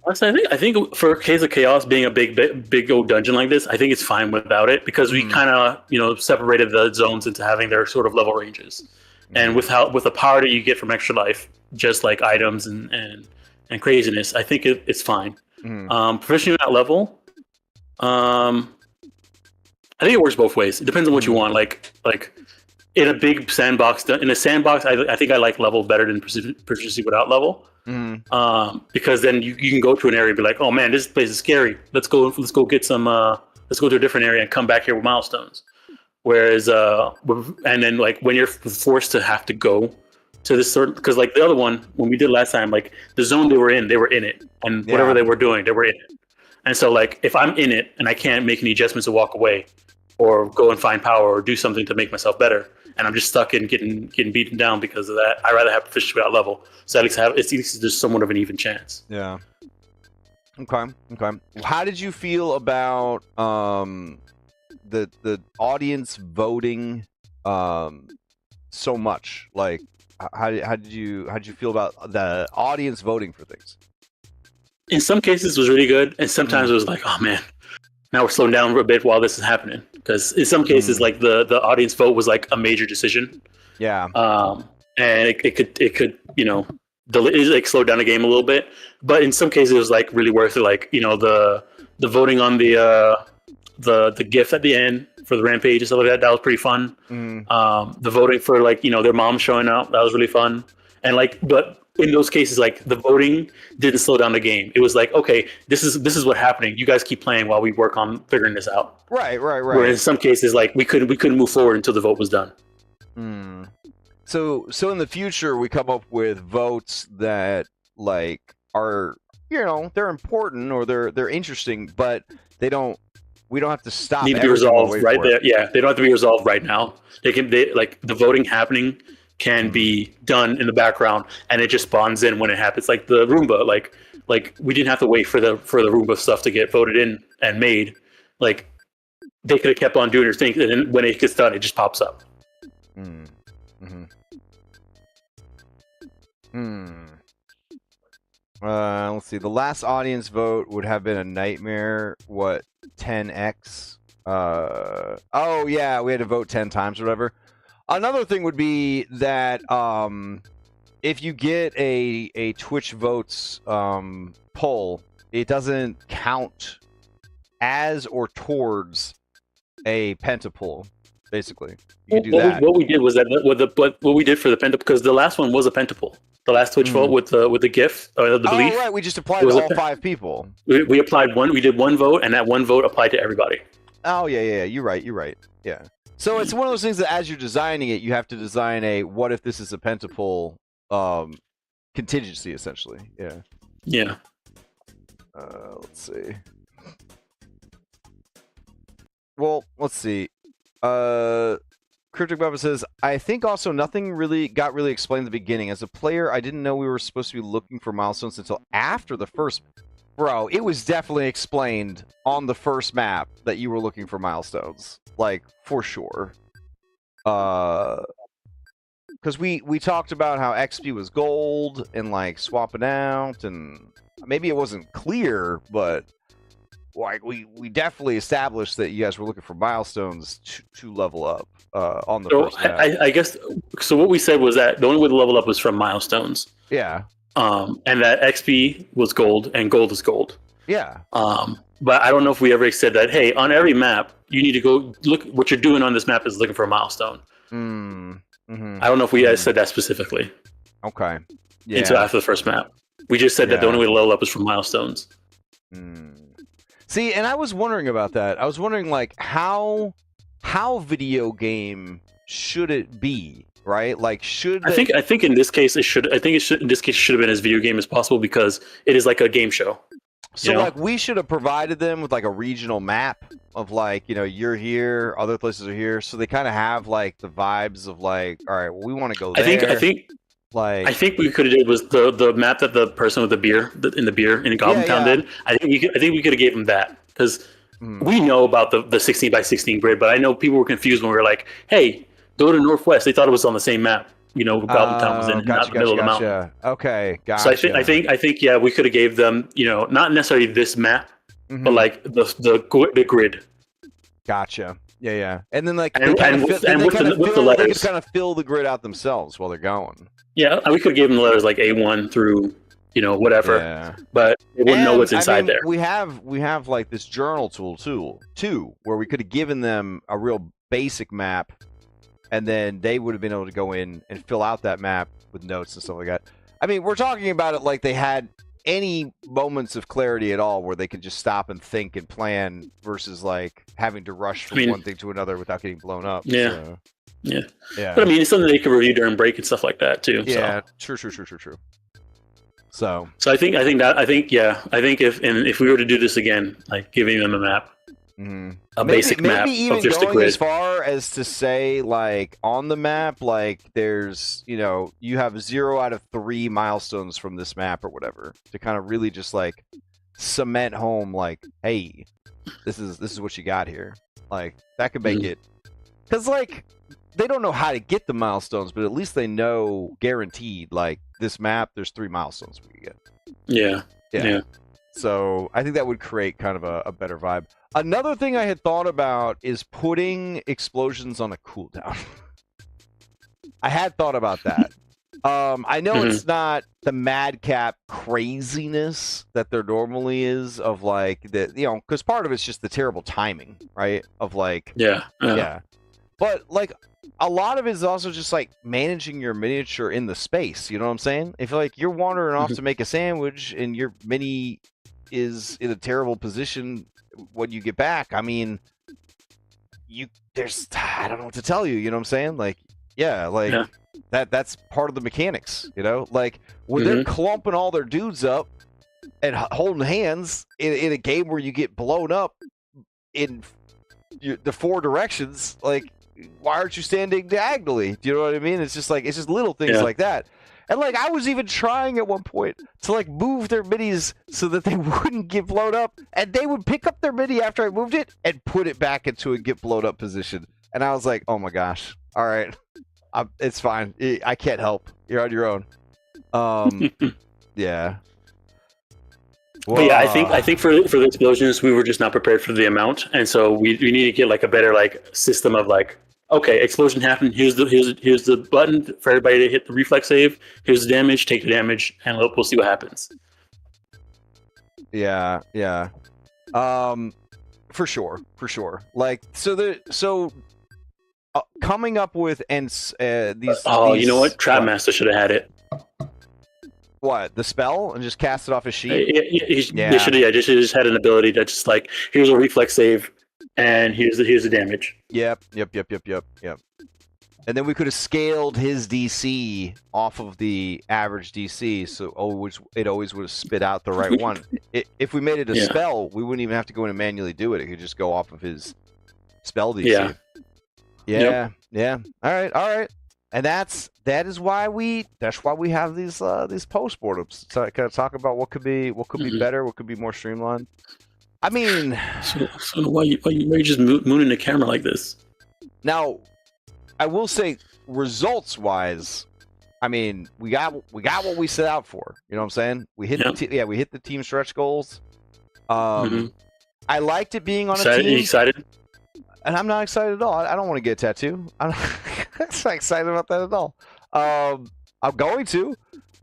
Honestly, I think for Case of Chaos being a big old dungeon like this, I think it's fine without it, because we kind of separated the zones into having their sort of level ranges, and with the power that you get from Extra Life, just like items and craziness, I think it's fine. Proficiency without level, I think it works both ways. It depends on what you want. Like in a big sandbox. In a sandbox, I think I like level better than proficiency without level. Because then you can go to an area and be like, oh man, this place is scary. Let's go get some. Let's go to a different area and come back here with milestones. Whereas, and then like when you're forced to have to go to this certain, because like the other one when we did last time, like the zone they were in it, and whatever they were doing, they were in it. And so like if I'm in it and I can't make any adjustments to walk away, or go and find power, or do something to make myself better, and I'm just stuck in getting beaten down because of that, I'd rather have proficiency without level. So at least there's somewhat of an even chance. Yeah. Okay. How did you feel about the audience voting so much? Like, how did you feel about the audience voting for things? In some cases, it was really good, and sometimes it was like, oh man, now we're slowing down a bit while this is happening. Because in some cases, like the audience vote was like a major decision. Yeah. And it could like slow down the game a little bit. But in some cases, it was like really worth it. Like the voting on the gift at the end for the rampage and stuff like that. That was pretty fun. The voting for like their mom showing up, that was really fun. And like, but in those cases, like the voting didn't slow down the game. It was like, okay, this is what's happening. You guys keep playing while we work on figuring this out. Right. Where in some cases, like we couldn't move forward until the vote was done. So in the future, we come up with votes that like are they're important or they're interesting, but we don't have to stop. Need to be resolved right there. Yeah, they don't have to be resolved right now. They like the voting happening can be done in the background, and it just spawns in when it happens. Like the Roomba, like we didn't have to wait for the Roomba stuff to get voted in and made. Like they could have kept on doing their thing, and then when it gets done, it just pops up. Let's see. The last audience vote would have been a nightmare. What, 10x? Oh yeah, we had to vote 10 times or whatever. Another thing would be that if you get a Twitch votes poll, it doesn't count as or towards a pentapoll. Basically, you can do that. What we did was that what we did for the pentapoll, because the last one was a pentapoll. The last Twitch vote with the GIF or the belief. Oh right, we just applied to all 5 people. We applied one. We did one vote, and that one vote applied to everybody. Oh yeah. You're right. Yeah. So it's one of those things that as you're designing it, you have to design a what if this is a pentapoll contingency, essentially. Yeah. Yeah. Let's see. Well, let's see. Cryptic Bubba says, I think also nothing really got explained in the beginning. As a player, I didn't know we were supposed to be looking for milestones until after the first. Bro, it was definitely explained on the first map that you were looking for milestones. Like, for sure. Because we talked about how XP was gold and, like, swapping out, and maybe it wasn't clear, but, like, we definitely established that you guys were looking for milestones to level up on the first map. I guess, so what we said was that the only way to level up was from milestones. Yeah. And that XP was gold, and gold is gold. Yeah. But I don't know if we ever said that, hey, on every map, you need to go look, what you're doing on this map is looking for a milestone. I don't know if we guys said that specifically. Okay. Yeah. Until after the first map. We just said that the only way to level up is from milestones. See, and I was wondering about that. I was wondering, like, how video game should it be? Right? Like, should I think in this case it should. I think in this case it should have been as video game as possible because it is like a game show. So like we should have provided them with like a regional map of like, you're here, other places are here, so they kind of have like the vibes of like, all right, well, we want to go there. I think we could have did was the map that the person with the beer in Goblin Town did. I think we could have gave them that because we know about the 16 by 16 grid, but I know people were confused when we were like, hey, go to Northwest. They thought it was on the same map. Goblin Town was in not the middle of the mountain. Okay, gotcha. So I think yeah, we could have gave them, not necessarily this map, but like the grid. Gotcha. Yeah. And then like with the letters, they could kind of fill the grid out themselves while they're going. Yeah, we could have given the letters like A1 through whatever. Yeah. But they wouldn't know what's inside there. We have like this journal tool too, where we could have given them a real basic map. and then they would have been able to go in and fill out that map with notes and stuff like that. I mean, we're talking about it like they had any moments of clarity at all where they could just stop and think and plan versus like having to rush from one thing to another without getting blown up. Yeah. So, yeah. Yeah. But I mean, it's something they can review during break and stuff like that too. Yeah. True. So I think if we were to do this again, like giving them a map, a basic map even of just a going grid. as far as to say, like on the map, like there's, you have 0 out of 3 milestones from this map or whatever to kind of really just like cement home, like, hey, this is what you got here. Like that could make it, because like they don't know how to get the milestones, but at least they know guaranteed, like this map, there's 3 milestones we can get. Yeah. So I think that would create kind of a better vibe. Another thing I had thought about is putting explosions on a cooldown. I had thought about that. I know it's not the madcap craziness that there normally is of like because part of it's just the terrible timing, right? Of like, yeah. But like a lot of it is also just like managing your miniature in the space. You know what I'm saying? If like you're wandering off to make a sandwich and your mini is in a terrible position when you get back, I mean, I don't know what to tell you. You know what I'm saying? Like, that's part of the mechanics. Like when they're clumping all their dudes up and holding hands in a game where you get blown up in the 4 directions, like, why aren't you standing diagonally? Do you know what I mean? It's just little things like that. And like I was even trying at one point to like move their minis so that they wouldn't get blown up, and they would pick up their mini after I moved it and put it back into a get blown up position. And I was like, oh my gosh, all right, it's fine. I can't help. You're on your own. Yeah. Well, but yeah, I think for the explosions, we were just not prepared for the amount, and so we need to get like a better like system of like, okay, explosion happened. Here's the button for everybody to hit the reflex save. Here's the damage. Take the damage, and we'll see what happens. Yeah. For sure. Like coming up with these. You know what? Trapmaster should have had it. What, the spell and just cast it off his sheet? They should have just had an ability that just like, here's a reflex save, and here's the damage. Yep. And then we could have scaled his DC off of the average DC, so it always would have spit out the right one. If we made it a spell, we wouldn't even have to go in and manually do it. It could just go off of his spell DC. Yeah. All right. And that is why we have these post-mortems to kind of talk about what could be better, what could be more streamlined. I mean, so why you just mooning the camera like this? Now, I will say, results-wise, I mean, we got what we set out for. You know what I'm saying? We hit the team stretch goals. I liked it being on a team. You excited? And I'm not excited at all. I don't want to get a tattoo. I'm not excited about that at all. I'm going to.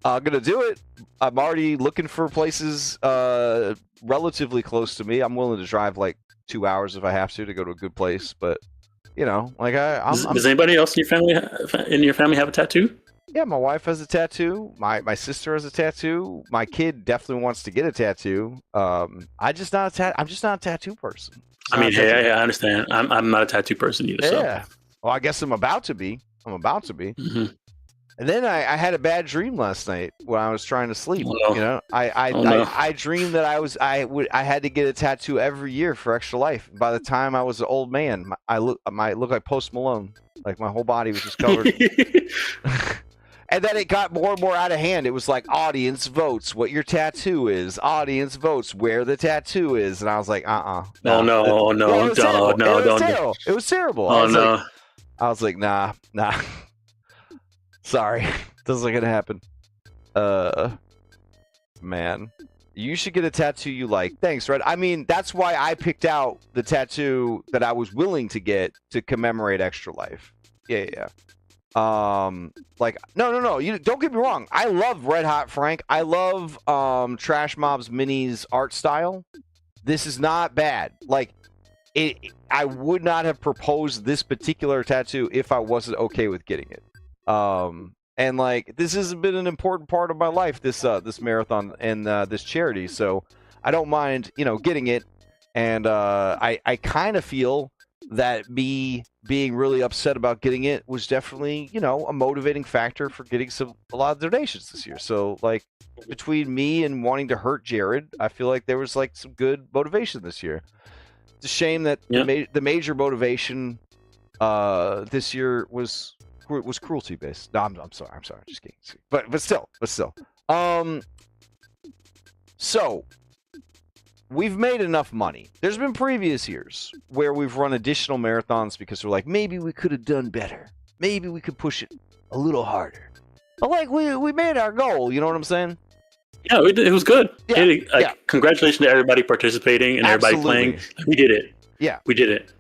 I'm going to do it. I'm already looking for places relatively close to me. I'm willing to drive like 2 hours if I have to go to a good place. But, like does anybody else in your family have a tattoo? Yeah, my wife has a tattoo. My sister has a tattoo. My kid definitely wants to get a tattoo. I'm just not a tattoo person. I mean, hey, I understand. I'm not a tattoo person either. Yeah. So. Well, I guess I'm about to be. And then I had a bad dream last night when I was trying to sleep. I dreamed that I had to get a tattoo every year for extra life. By the time I was an old man, I look like Post Malone. Like my whole body was just covered. And then it got more and more out of hand. It was like, audience votes what your tattoo is. Audience votes where the tattoo is. And I was like, No, don't. It was terrible. Oh, no. I was like, nah. Sorry. Doesn't gonna happen. Man. You should get a tattoo you like. Thanks, Red. I mean, that's why I picked out the tattoo that I was willing to get to commemorate Extra Life. Yeah. Like, no. You don't get me wrong. I love Red Hot Frank. I love Trash Mob's Minis art style. This is not bad. Like, I would not have proposed this particular tattoo if I wasn't okay with getting it. And like this has been an important part of my life, this marathon and this charity. So I don't mind, getting it. And I kind of feel that me being really upset about getting it was definitely, a motivating factor for getting a lot of donations this year. So like between me and wanting to hurt Jared, I feel like there was like some good motivation this year. It's a shame that the major motivation this year was cruelty based. No, I'm sorry, just kidding. But still. So we've made enough money. There's been previous years where we've run additional marathons because we're like, maybe we could have done better. Maybe we could push it a little harder. But like we made our goal, you know what I'm saying? Yeah, it was good. Yeah, Congratulations to everybody participating and everybody playing. We did it. Yeah, we did it.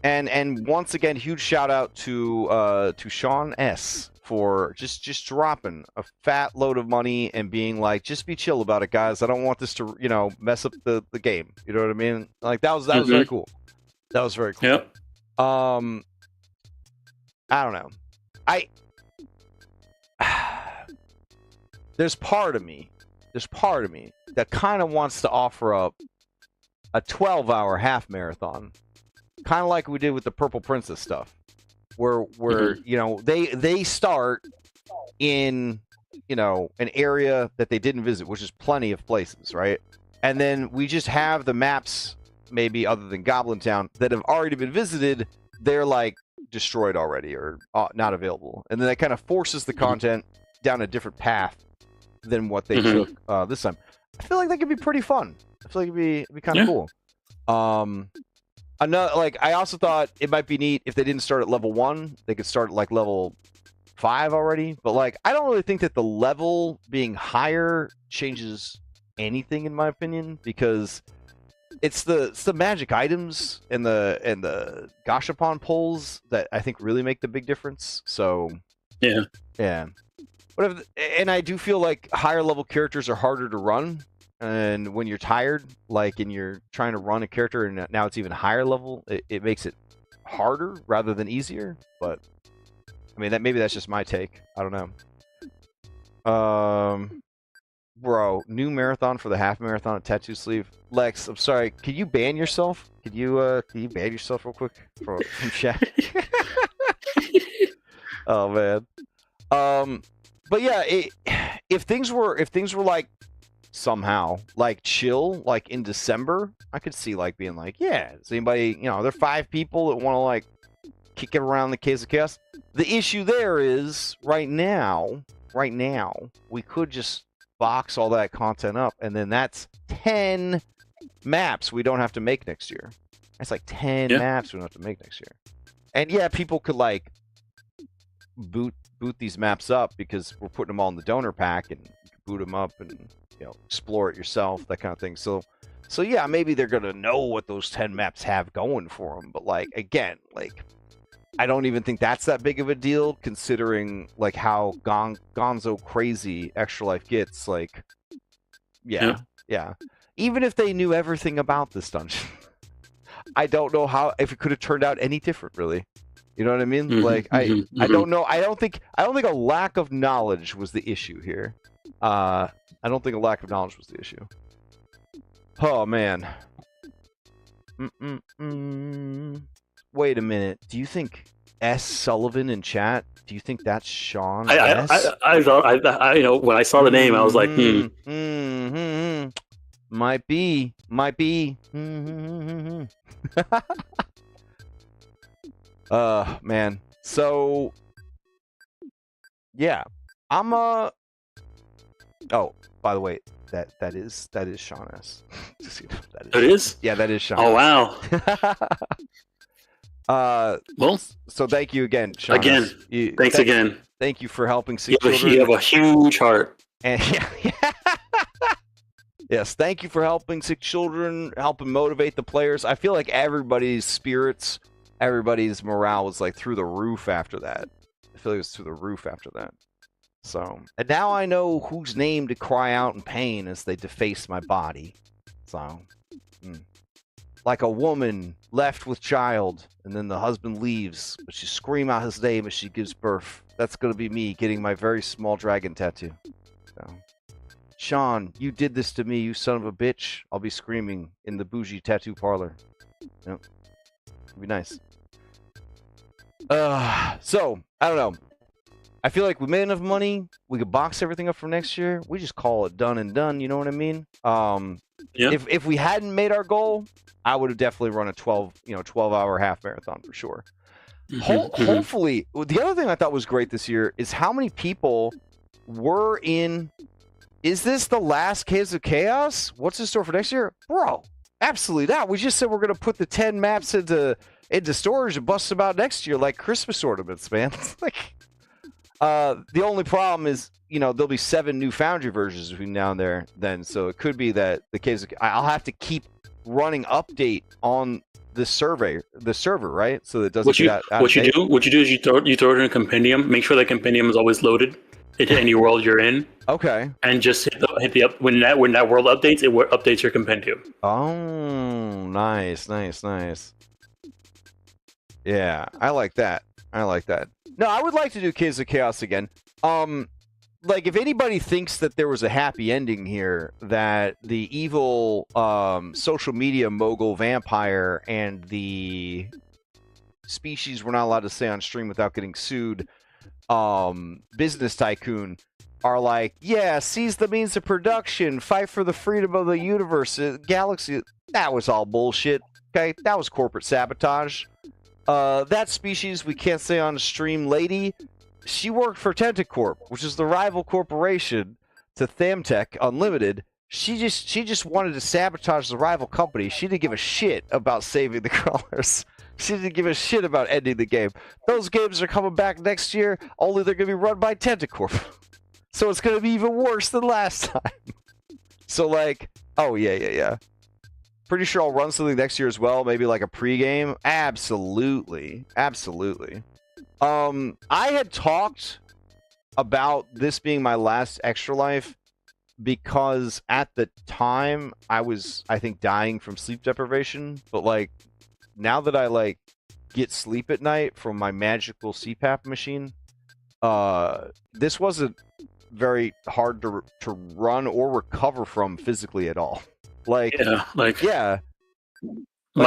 And once again, huge shout out to Sean S for just dropping a fat load of money and being like, just be chill about it, guys. I don't want this to mess up the game. You know what I mean? Like that was very cool. That was very cool. Yep. I don't know. There's part of me that kind of wants to offer up a 12-hour half marathon, kind of like we did with the Purple Princess stuff, where they start in an area that they didn't visit, which is plenty of places, right? And then we just have the maps, maybe other than Goblin Town, that have already been visited. They're like destroyed already or not available, and then that kind of forces the content down a different path than what they took this time. I feel like that could be pretty fun. I feel like it'd be kind of cool. I also thought it might be neat if they didn't start at level 1, they could start at like level 5 already. But like, I don't really think that the level being higher changes anything in my opinion, because it's the magic items and the Gashapon pulls that I think really make the big difference. So yeah. And I do feel like higher level characters are harder to run. And when you're tired, like, and you're trying to run a character and now it's even higher level, it makes it harder rather than easier. But I mean, maybe that's just my take. I don't know. Bro, new marathon for the half marathon at Tattoo Sleeve. Lex, I'm sorry. Can you ban yourself? Can you ban yourself real quick from chat? Oh man. But yeah, if things were like somehow like chill, like in December, I could see like being like, yeah, is anybody, there are 5 people that want to like kick it around the Case of Chaos. The issue there is right now we could just box all that content up, and then that's 10 maps we don't have to make next year. That's like 10 maps we don't have to make next year. And yeah, people could like boot these maps up because we're putting them all in the donor pack, and you can boot them up and explore it yourself, that kind of thing. So yeah, maybe they're gonna know what those 10 maps have going for them. But like, again, like, I don't even think that's that big of a deal considering like how gonzo crazy Extra Life gets. Like, yeah. Even if they knew everything about this dungeon, I don't know if it could have turned out any different, really. You know what I mean? Like, I don't know. I don't think a lack of knowledge was the issue here. I don't think a lack of knowledge was the issue. Oh man. Wait a minute. Do you think S. Sullivan in chat? Do you think that's Sean S? I thought when I saw the name, I was like, Might be. Man. So yeah, I'm Oh, by the way, that is Sean S. It is? Yeah, that is Sean. Oh wow. Well, so thank you again, Sean. Thanks again. Thank you for helping Sick Children. You have a huge heart. And yes, thank you for helping Sick Children, helping motivate the players. I feel like everybody's spirits, everybody's morale was like through the roof after that. I feel like it was through the roof after that. So, and now I know whose name to cry out in pain as they deface my body. So, like a woman left with child, and then the husband leaves, but she screams out his name as she gives birth. That's going to be me getting my very small dragon tattoo. So, Sean, you did this to me, you son of a bitch. I'll be screaming in the bougie tattoo parlor. Yep. It'd be nice. So, I don't know. I feel like we made enough money. We could box everything up for next year. We just call it done and done. You know what I mean? Yeah. If we hadn't made our goal, I would have definitely run a 12-hour half marathon for sure. Hopefully, the other thing I thought was great this year is how many people were in. Is this the last Caves of Chaos? What's in store for next year, bro? Absolutely not. We just said we're gonna put the 10 maps into storage and bust them out next year like Christmas ornaments, man. It's like. The only problem is, there'll be 7 new Foundry versions between now and then, so it could be that the case. I'll have to keep running update on the server, right? So that it doesn't what you do is you throw it in a compendium. Make sure that compendium is always loaded into any world you're in. Okay. And just hit the up when that world updates, it updates your compendium. Oh, nice. Yeah, I like that. No, I would like to do Caves of Chaos again. Like, if anybody thinks that there was a happy ending here, that the evil social media mogul vampire and the species we're not allowed to say on stream without getting sued, business tycoon, are like, yeah, seize the means of production, fight for the freedom of the universe, galaxy. That was all bullshit. Okay, that was corporate sabotage. That species we can't say on stream lady, she worked for Tentacorp, which is the rival corporation to Thamtech Unlimited. She just wanted to sabotage the rival company. She didn't give a shit about saving the crawlers. She didn't give a shit about ending the game. Those games are coming back next year, only they're going to be run by Tentacorp. So it's going to be even worse than last time. So like, oh yeah. Pretty sure I'll run something next year as well, maybe like a pregame. Absolutely. I had talked about this being my last Extra Life because at the time I was, I think, dying from sleep deprivation. But like, now that I like get sleep at night from my magical CPAP machine, this wasn't very hard to run or recover from physically at all. My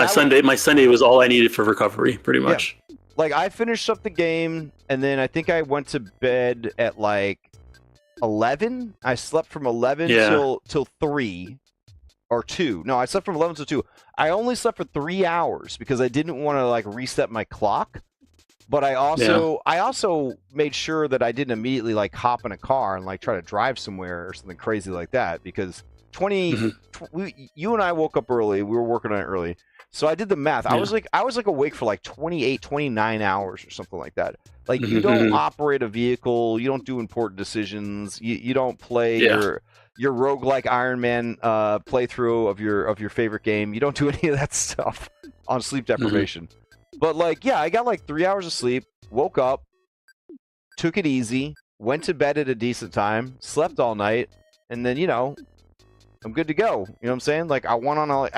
Sunday was all I needed for recovery, pretty much. Yeah. Like, I finished up the game, and then I think I went to bed at like 11. I slept from 11 till 3 or 2. No, I slept from 11 till 2. I only slept for 3 hours because I didn't want to like reset my clock. But I also made sure that I didn't immediately like hop in a car and like try to drive somewhere or something crazy like that, because you and I woke up early. We were working on it early. So I did the math. Yeah. I was awake for like 28, 29 hours or something like that. Like, you don't operate a vehicle, you don't do important decisions, you don't play your roguelike Iron Man playthrough of your favorite game. You don't do any of that stuff on sleep deprivation. But like, I got like 3 hours of sleep, woke up, took it easy, went to bed at a decent time, slept all night, and then, I'm good to go. You know what I'm saying? Like, I went on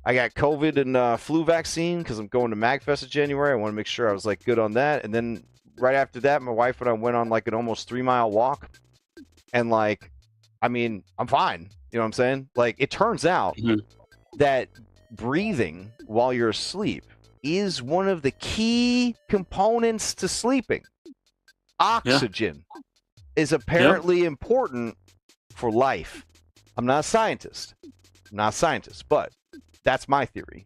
I got COVID and flu vaccine because I'm going to MagFest in January. I want to make sure I was like good on that. And then right after that, my wife and I went on like an almost 3-mile walk. And like, I mean, I'm fine. You know what I'm saying? Like, it turns out that breathing while you're asleep is one of the key components to sleeping. Oxygen is apparently important for life. I'm not a scientist, but that's my theory.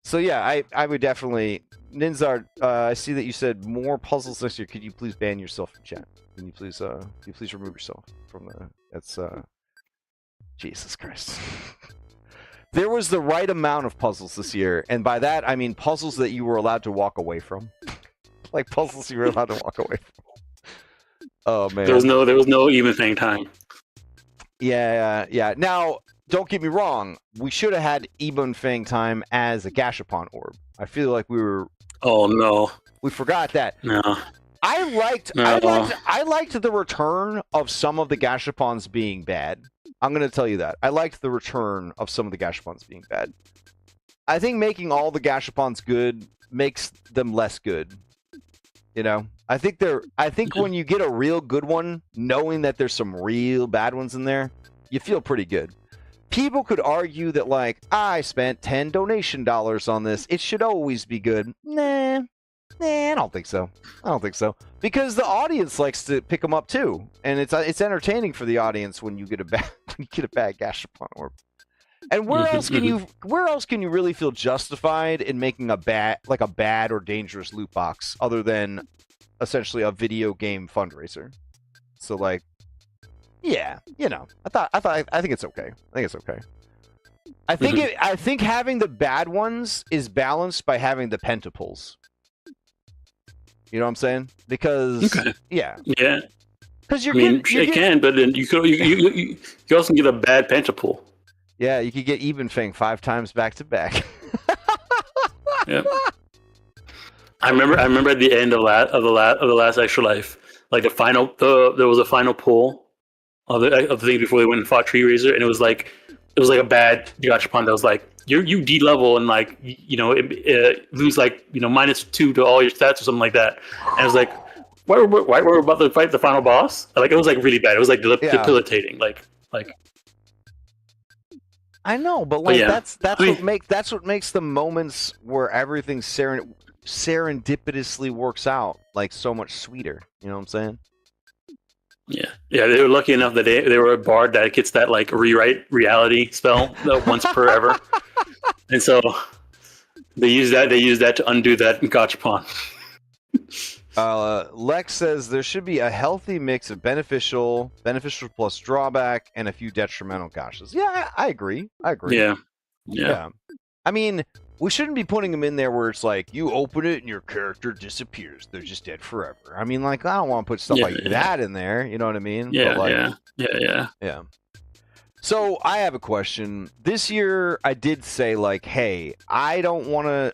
So yeah, I would definitely, Ninzard, I see that you said more puzzles next year. Could you please ban yourself from chat? Can you please remove yourself from the, that's Jesus Christ. There was the right amount of puzzles this year, and by that I mean puzzles that you were allowed to walk away from. Like puzzles you were allowed to walk away from. Oh man. There was no even thing time. Yeah. Now, don't get me wrong. We should have had Ebon Fang time as a Gashapon orb. I feel like we were. Oh no. We forgot that. No. I liked the return of some of the Gashapons being bad. I'm going to tell you that. I liked the return of some of the gashapons being bad. I think making all the gashapons good makes them less good. You know? I think when you get a real good one, knowing that there's some real bad ones in there, you feel pretty good. People could argue that, like, I spent $10 donation on this. It should always be good. Nah, I don't think so. Because the audience likes to pick them up too, and it's entertaining for the audience when you get a bad gashapon orb. And where else can you really feel justified in making a bad or dangerous loot box other than essentially a video game fundraiser? So, like, yeah, you know, I think it's okay. I think having the bad ones is balanced by having the pentaples. You know what I'm saying? Because yeah. Because it can, but then you also get a bad pentapool. Yeah, you could get Even Fang 5 times back to back. Yeah. I remember at the end of the last Extra Life, like there was a final pull of the thing before they went and fought Tree Razor, and it was like a bad gachapon that was like you D-level and like lose like -2 to all your stats or something like that, and it was like why we're about to fight the final boss? Like it was like really bad. It was like debilitating. Like I know, but like that's what makes the moments where everything serendipitously works out like so much sweeter. You know what I'm saying? Yeah. They were lucky enough that they were a bard that gets that like rewrite reality spell once per ever, and so they use that to undo that gachapon. Lex says there should be a healthy mix of beneficial plus drawback, and a few detrimental gachas. Yeah, I agree. Yeah. I mean, we shouldn't be putting them in there where it's like you open it and your character disappears. They're just dead forever. I mean, like I don't want to put stuff like that in there. You know what I mean? Yeah. So I have a question. This year, I did say like, hey, I don't want to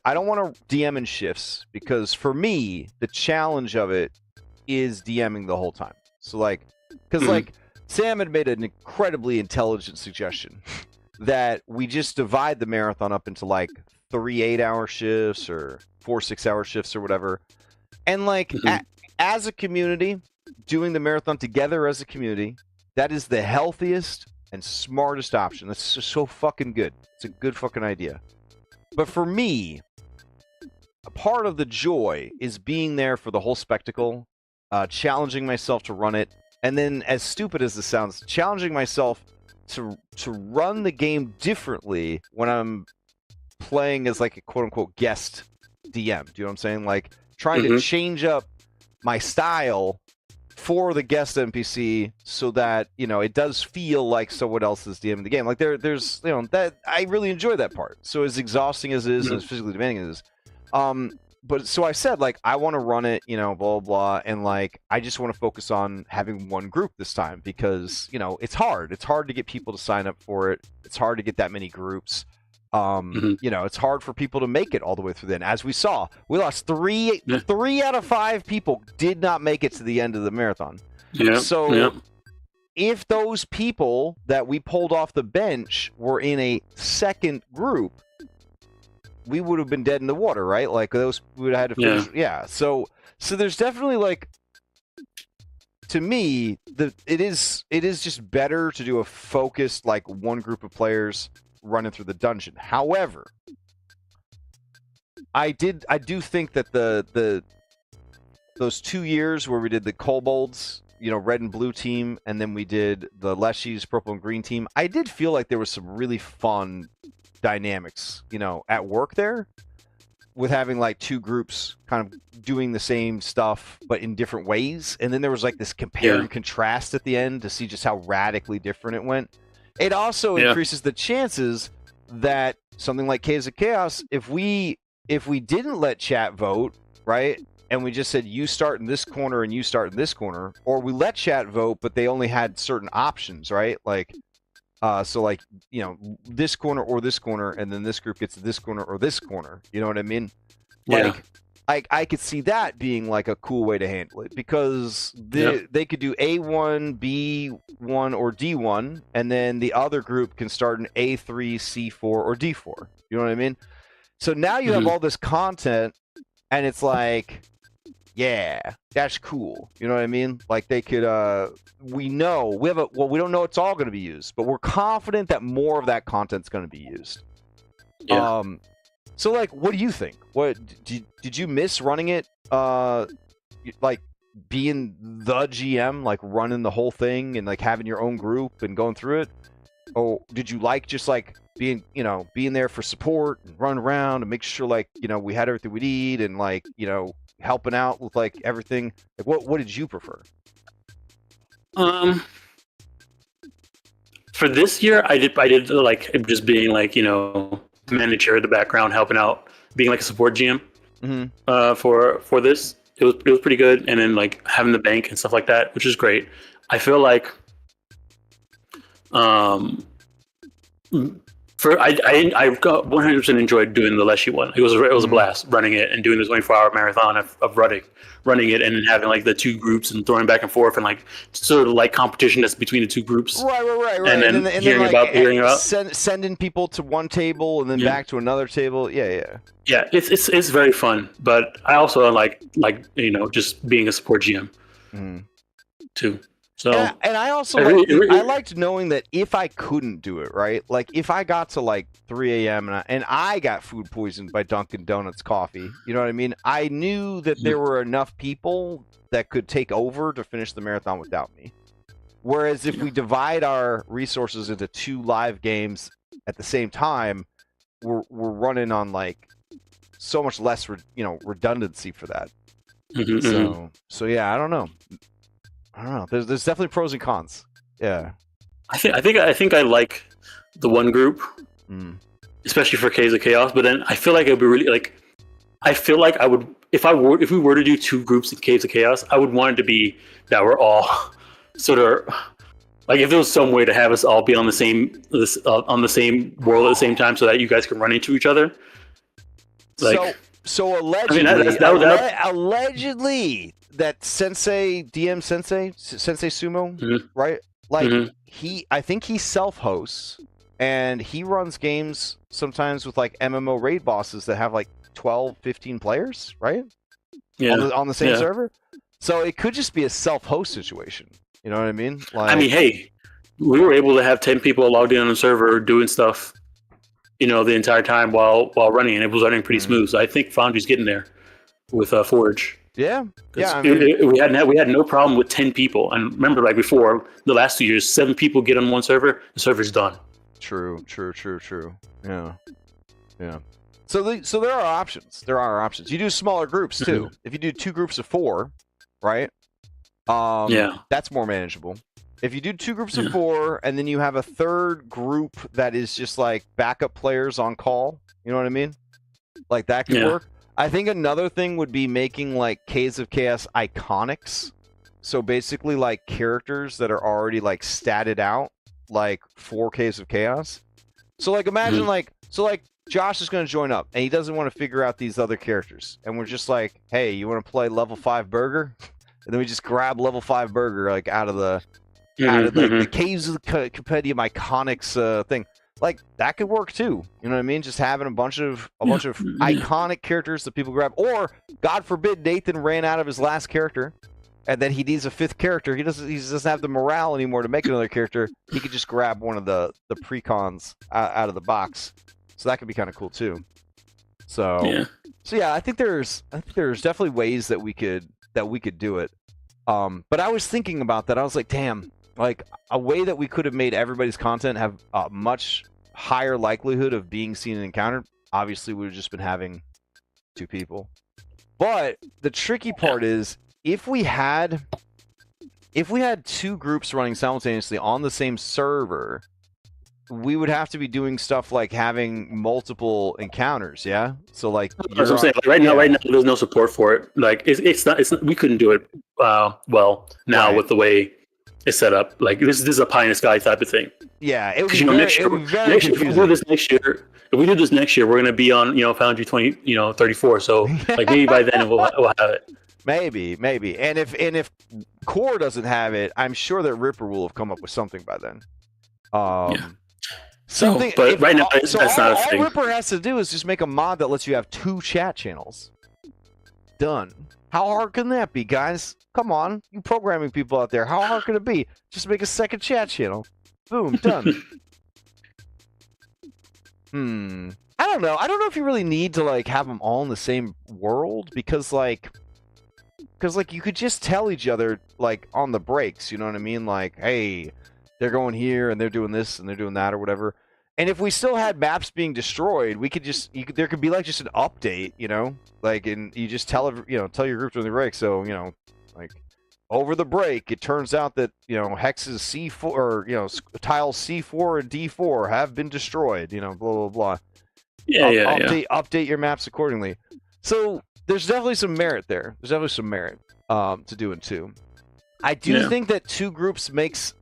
DM in shifts because for me, the challenge of it is DMing the whole time. So like, because like Sam had made an incredibly intelligent suggestion that we just divide the marathon up into like 3 8-hour shifts or 4 6-hour shifts or whatever, and like as a community, doing the marathon together as a community, that is the healthiest and smartest option. That's just so fucking good. It's a good fucking idea. But for me, a part of the joy is being there for the whole spectacle, challenging myself to run it, and then, as stupid as this sounds, challenging myself to run the game differently when I'm playing as like a quote-unquote guest DM. Do you know what I'm saying? Like trying to change up my style for the guest NPC so that, it does feel like someone else is DMing the game. Like there's that I really enjoy that part. So as exhausting as it is and as physically demanding as it is. But so I said, like, I want to run it, blah, blah, blah. And like, I just want to focus on having one group this time because, it's hard. It's hard to get people to sign up for it. It's hard to get that many groups. It's hard for people to make it all the way through then. As we saw, we lost three out of 5 people did not make it to the end of the marathon. If those people that we pulled off the bench were in a second group, we would have been dead in the water, right? Like those we would have had to finish. Yeah. So there's definitely like, to me, it is just better to do a focused like one group of players running through the dungeon. However, I do think that those 2 years where we did the kobolds, red and blue team, and then we did the Leshies purple and green team, I did feel like there was some really fun dynamics, at work there with having like 2 groups kind of doing the same stuff but in different ways. And then there was like this compare and contrast at the end to see just how radically different it went. It also increases the chances that something like Caves of Chaos, if we didn't let chat vote, right, and we just said you start in this corner and you start in this corner, or we let chat vote but they only had certain options, right, like so like this corner or this corner, and then this group gets this corner or this corner, you know what I mean? Like I could see that being like a cool way to handle it, because they could do A1, B1, or D1, and then the other group can start in A3, C4, or D4. You know what I mean? So now you have all this content, and it's like, yeah, that's cool. You know what I mean? Like they could, we don't know it's all going to be used, but we're confident that more of that content's going to be used. Yeah. So like, what do you think? What did you miss running it? Like being the GM, like running the whole thing and like having your own group and going through it? Or did you like just like being there for support and running around and make sure like, we had everything we need and like, helping out with like everything? Like what did you prefer? For this year, I did like just being like, manager in the background, helping out, being like a support GM. For this, it was pretty good, and then like having the bank and stuff like that, which is great. I feel like, I 100% enjoyed doing the Leshy one. It was a blast running it and doing the 24-hour marathon of running it, and then having like the two groups and throwing back and forth and like sort of like competition that's between the two groups. Right. And then hearing about sending people to one table and then back to another table. Yeah. It's very fun, but I also like just being a support GM too. So and I also I liked knowing that if I couldn't do it, right? Like if I got to like 3 a.m. and I got food poisoned by Dunkin' Donuts coffee, you know what I mean? I knew that there were enough people that could take over to finish the marathon without me. Whereas if we divide our resources into 2 live games at the same time, we're running on like so much less redundancy for that. So yeah, I don't know. There's definitely pros and cons. Yeah. I think I like the one group, especially for Caves of Chaos. But then I feel like it'd be really like, I feel like I would if we were to do 2 groups in Caves of Chaos, I would want it to be that we're all sort of like, if there was some way to have us all be on the same world at the same time, so that you guys can run into each other. Like, so allegedly, allegedly. That DM Sensei Sumo, right? Like I think he self-hosts, and he runs games sometimes with like MMO raid bosses that have like 12, 15 players, right? Yeah. On the same server. So it could just be a self-host situation. You know what I mean? Like, I mean, hey, we were able to have 10 people logged in on the server doing stuff, the entire time while running, and it was running pretty smooth. So I think Foundry's getting there with Forge. Yeah. I mean, we had no problem with 10 people. And remember, like before, the last 2 years, 7 people get on one server, the server's done. True. Yeah. So there are options. You do smaller groups too. If you do 2 groups of 4, right? That's more manageable. If you do 2 groups of 4, and then you have a third group that is just like backup players on call, you know what I mean? Like that could work. I think another thing would be making like Caves of Chaos iconics. So basically like characters that are already like statted out like for Caves of Chaos. So like imagine like Josh is going to join up and he doesn't want to figure out these other characters. And we're just like, hey, you want to play level 5 Burger? And then we just grab level 5 Burger like out of the Caves of the Compendium iconics thing. Like that could work too. You know what I mean? Just having a bunch of iconic characters that people grab. Or God forbid Nathan ran out of his last character, and then he needs a 5th character. He doesn't have the morale anymore to make another character. He could just grab one of the precons out of the box. So that could be kind of cool too. So yeah, I think there's definitely ways that we could do it. But I was thinking about that. I was like, damn. Like, a way that we could have made everybody's content have a much higher likelihood of being seen and encountered, obviously we would have just been having 2 people. But the tricky part is, if we had 2 groups running simultaneously on the same server, we would have to be doing stuff like having multiple encounters, yeah? So like, that's what I'm saying. Like, right now there's no support for it. Like it's not we couldn't do it well now with the way is set up. Like this is a pie in the sky type of thing. Yeah, it would be Because very, it would be very if we confusing. do this next year, we're gonna be on Foundry 34. So like maybe by then we'll have it. Maybe. And if Core doesn't have it, I'm sure that Ripper will have come up with something by then. Yeah. Something. But right now, that's not a all thing. Ripper has to do is just make a mod that lets you have 2 chat channels. Done. How hard can that be, guys? Come on, you programming people out there. How hard can it be? Just make a second chat channel. Boom, done. I don't know. I don't know if you really need to like have them all in the same world because you could just tell each other like on the breaks. You know what I mean? Like, hey, they're going here and they're doing this and they're doing that or whatever. And if we still had maps being destroyed, we could just there could be like just an update, like, and you just tell your group during the break. So like over the break, it turns out that hexes C4 or tiles C4 and D4 have been destroyed. Blah blah blah. Update your maps accordingly. So there's definitely some merit there. There's definitely some merit to doing 2. I do think that 2 groups makes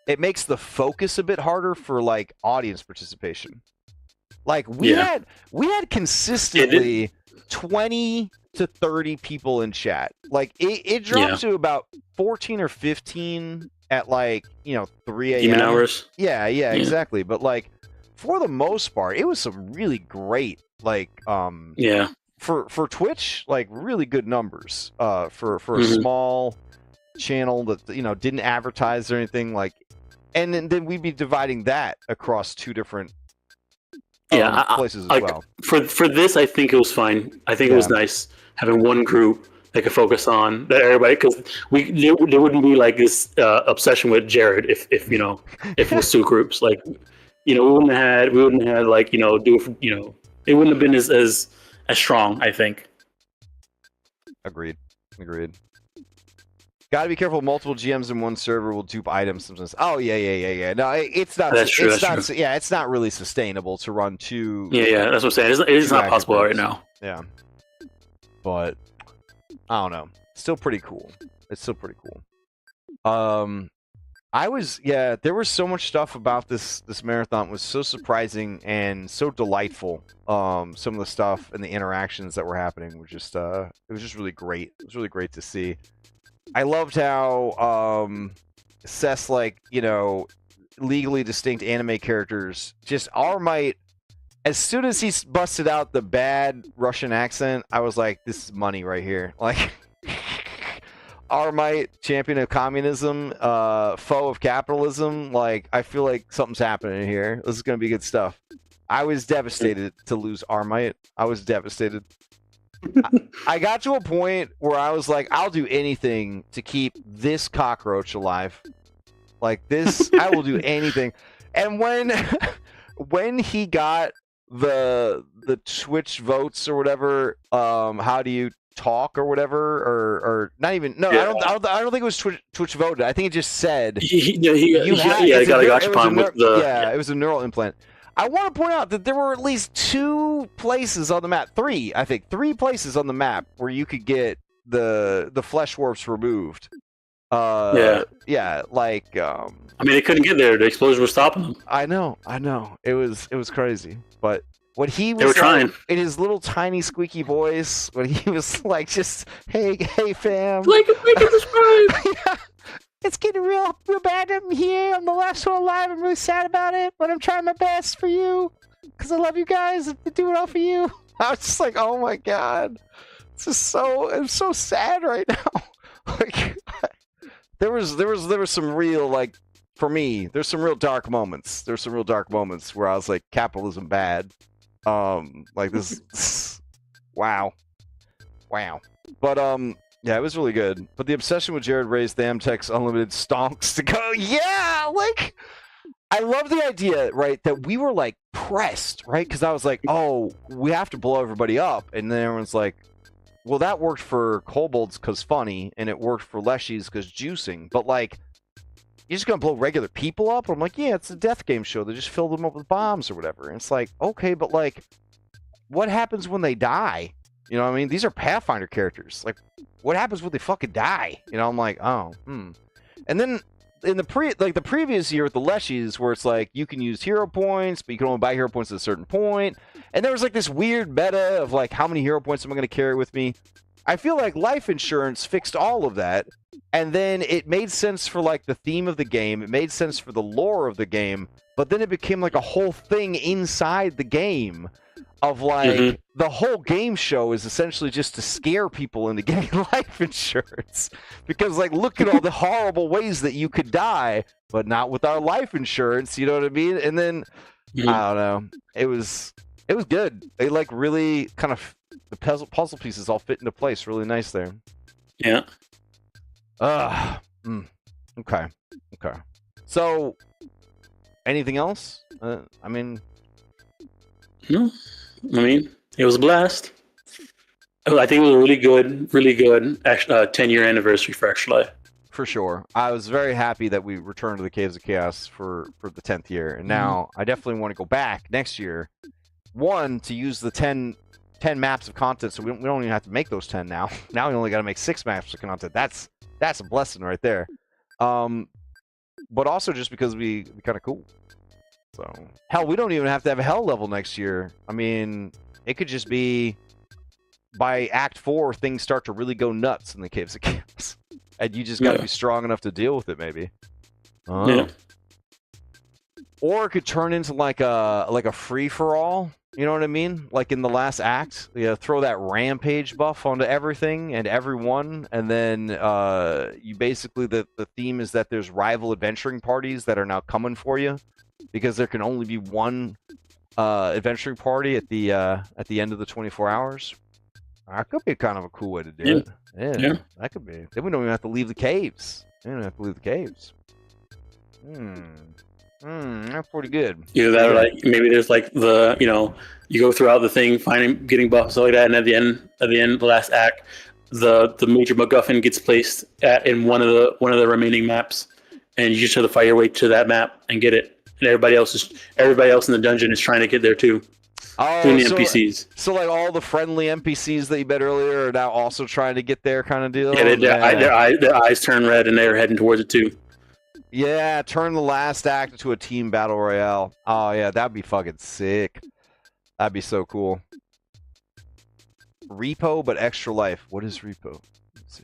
it makes the focus a bit harder for like audience participation. Like we had consistently 20 to 30 people in chat. Like it dropped to about 14 or 15 at like 3 a.m. Even hours. Yeah, exactly. But like for the most part, it was some really great like for Twitch, like really good numbers for a small channel that didn't advertise or anything, like, and then we'd be dividing that across 2 different places as well. For this, I think it was fine. I think it was nice having one group that could focus on that everybody, because there wouldn't be like this obsession with Jared if it was 2 groups. Like we wouldn't have had like it wouldn't have been as strong, I think. Agreed. Gotta be careful. Multiple GMs in one server will dupe items sometimes. Oh yeah. No, it's not. That's true. Yeah, it's not really sustainable to run 2. Yeah. That's what I'm saying. It's not possible right now. Yeah. But I don't know. Still pretty cool. It's still pretty cool. There was so much stuff about this marathon was so surprising and so delightful. Some of the stuff and the interactions that were happening were just it was just really great. It was really great to see. I loved how Seth's like, legally distinct anime characters, just Armite, as soon as he busted out the bad Russian accent, I was like, this is money right here. Like Armite, champion of communism, foe of capitalism. Like, I feel like something's happening here. This is going to be good stuff. I was devastated to lose Armite. I was devastated. I got to a point where I was like, I'll do anything to keep this cockroach alive. Like this, I will do anything. And when he got the Twitch votes or whatever, how do you talk or whatever, or not even? No, I don't think it was Twitch voted. I think it just said it was a neural implant. I want to point out that there were at least 2 places on the map, 3 places on the map where you could get the flesh warps removed. Like I mean, they couldn't get there. The explosion was stopping them. I know. It was crazy. But what he was, they were trying in his little tiny squeaky voice, when he was like, just hey fam, like subscribe. Yeah. It's getting real bad. I'm here. I'm the last one alive. I'm really sad about it, but I'm trying my best for you because I love you guys. I do it all for you. I was just like, oh my god, I'm so sad right now. Like, there was some real, like, for me, there's some real dark moments. There's some real dark moments where I was like, capitalism bad. Like this. Wow. But yeah, it was really good. But the obsession with Jared raised the Amtech's unlimited stonks to go. Yeah, like, I love the idea, right, that we were like pressed, right? Because I was like, oh, we have to blow everybody up. And then everyone's like, well, that worked for kobolds because funny, and it worked for leshies because juicing. But like, you're just gonna blow regular people up? I'm like, yeah, it's a death game show. They just fill them up with bombs or whatever. And it's like, okay, but like, what happens when they die? You know what I mean? These are Pathfinder characters. Like, what happens when they fucking die? I'm like, oh, And then in the previous year with the Leshies, where it's like you can use hero points, but you can only buy hero points at a certain point. And there was like this weird meta of like, how many hero points am I going to carry with me? I feel like life insurance fixed all of that. And then it made sense for like the theme of the game. It made sense for the lore of the game. But then it became like a whole thing inside the game of like the whole game show is essentially just to scare people into getting life insurance. Because like, look at all the horrible ways that you could die, but not with our life insurance. You know what I mean? And then I don't know. It was good. It like really kind of the puzzle pieces all fit into place really nice there. Yeah. Okay. So, anything else? I mean, no. I mean, it was a blast. I think it was a really good 10-year anniversary for Extra Life. For sure. I was very happy that we returned to the Caves of Chaos for the 10th year. And now I definitely want to go back next year. One, to use the 10 maps of content, so we don't even have to make those 10 now. Now we only got to make 6 maps of content. That's a blessing right there. But also just because we kind of cool. So, hell, we don't even have to have a hell level next year. I mean, it could just be by Act 4, things start to really go nuts in the Caves of Chaos. And you just got to be strong enough to deal with it, maybe. Yeah. Or it could turn into like a free-for-all. You know what I mean? Like in the last act, throw that rampage buff onto everything and everyone, and then you basically the theme is that there's rival adventuring parties that are now coming for you, because there can only be one adventuring party at the end of the 24 hours. That could be kind of a cool way to do it. Yeah, that could be. Then we don't even have to leave the caves. That's pretty good. Either that or like maybe there's like the you go throughout the thing, getting buffs stuff like that, and at the end, the last act, the major MacGuffin gets placed in one of the remaining maps, and you just have to fight your way to that map and get it. And everybody else in the dungeon is trying to get there too. Including the NPCs. So like all the friendly NPCs that you met earlier are now also trying to get there, kind of deal. Yeah, their eyes turn red and they're heading towards it too. Yeah, turn the last act into a team battle royale. Oh yeah, that'd be fucking sick. That'd be so cool. Repo, but extra life. What is repo? Let's see.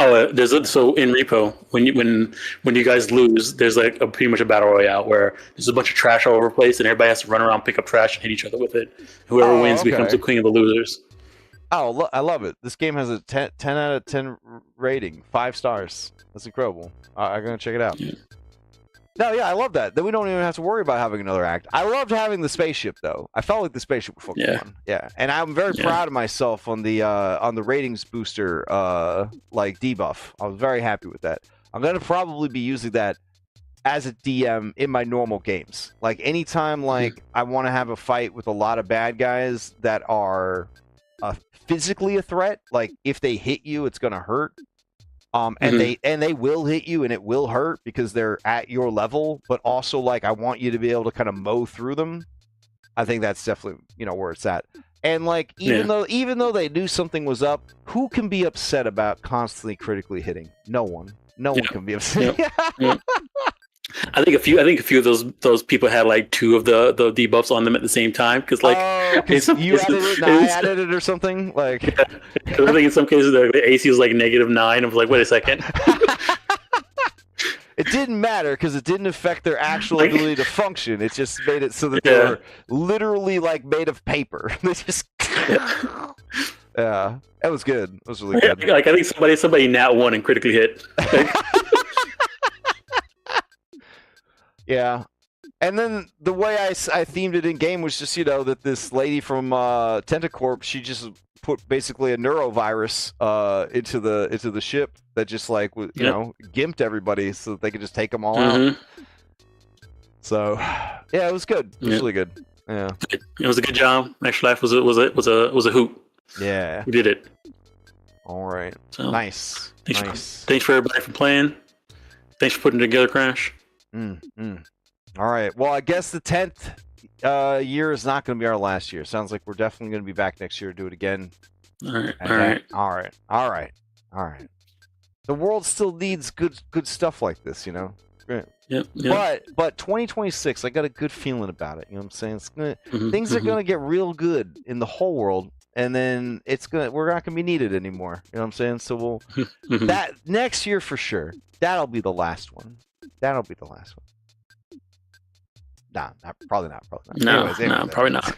Oh, so in Repo, when you guys lose, there's like pretty much a battle royale where there's a bunch of trash all over the place, and everybody has to run around, pick up trash, and hit each other with it. Whoever wins becomes the queen of the losers. Oh, I love it. This game has a 10 out of 10 rating, 5 stars. That's incredible. I'm gonna check it out. Yeah. No, yeah, I love that. Then we don't even have to worry about having another act. I loved having the spaceship, though. I felt like the spaceship was fucking fun. Yeah, and I'm very proud of myself on the ratings booster like debuff. I was very happy with that. I'm gonna probably be using that as a DM in my normal games. Like anytime, like I want to have a fight with a lot of bad guys that are physically a threat. Like if they hit you, it's gonna hurt. And they will hit you and it will hurt because they're at your level, but also like I want you to be able to kind of mow through them. I think that's definitely where it's at. And like even though they knew something was up, who can be upset about constantly critically hitting? No one. No one can be upset. I think a few of those people had like 2 of the debuffs on them at the same time because like you added it, and I added it or something like. Because I think in some cases the AC was like -9. I was like, wait a second. It didn't matter because it didn't affect their actual ability to function. It just made it so that they were literally like made of paper. They just. Yeah, that was good. It was really good. Like I think somebody nat 1 and critically hit. Yeah. And then the way I themed it in game was just, that this lady from Tentacorp, she just put basically a neurovirus into the ship that just like gimped everybody so that they could just take them all out. So, yeah, it was good. It was really good. Yeah. It was a good job. Extra Life was a hoot. Yeah. We did it. All right. So, nice. Thanks for everybody for playing. Thanks for putting together Crash. All right. Well, I guess the 10th year is not going to be our last year. Sounds like we're definitely going to be back next year to do it again. All right. All right. The world still needs good stuff like this, you know. Right. Yep. But 2026, I got a good feeling about it. You know what I'm saying? Mhm, Things are mhm. gonna get real good in the whole world, and then we're not gonna be needed anymore. You know what I'm saying? So we'll Mhm. that next year for sure. That'll be the last one. That'll be the last one. Nah, probably not. No, Anyways. probably not.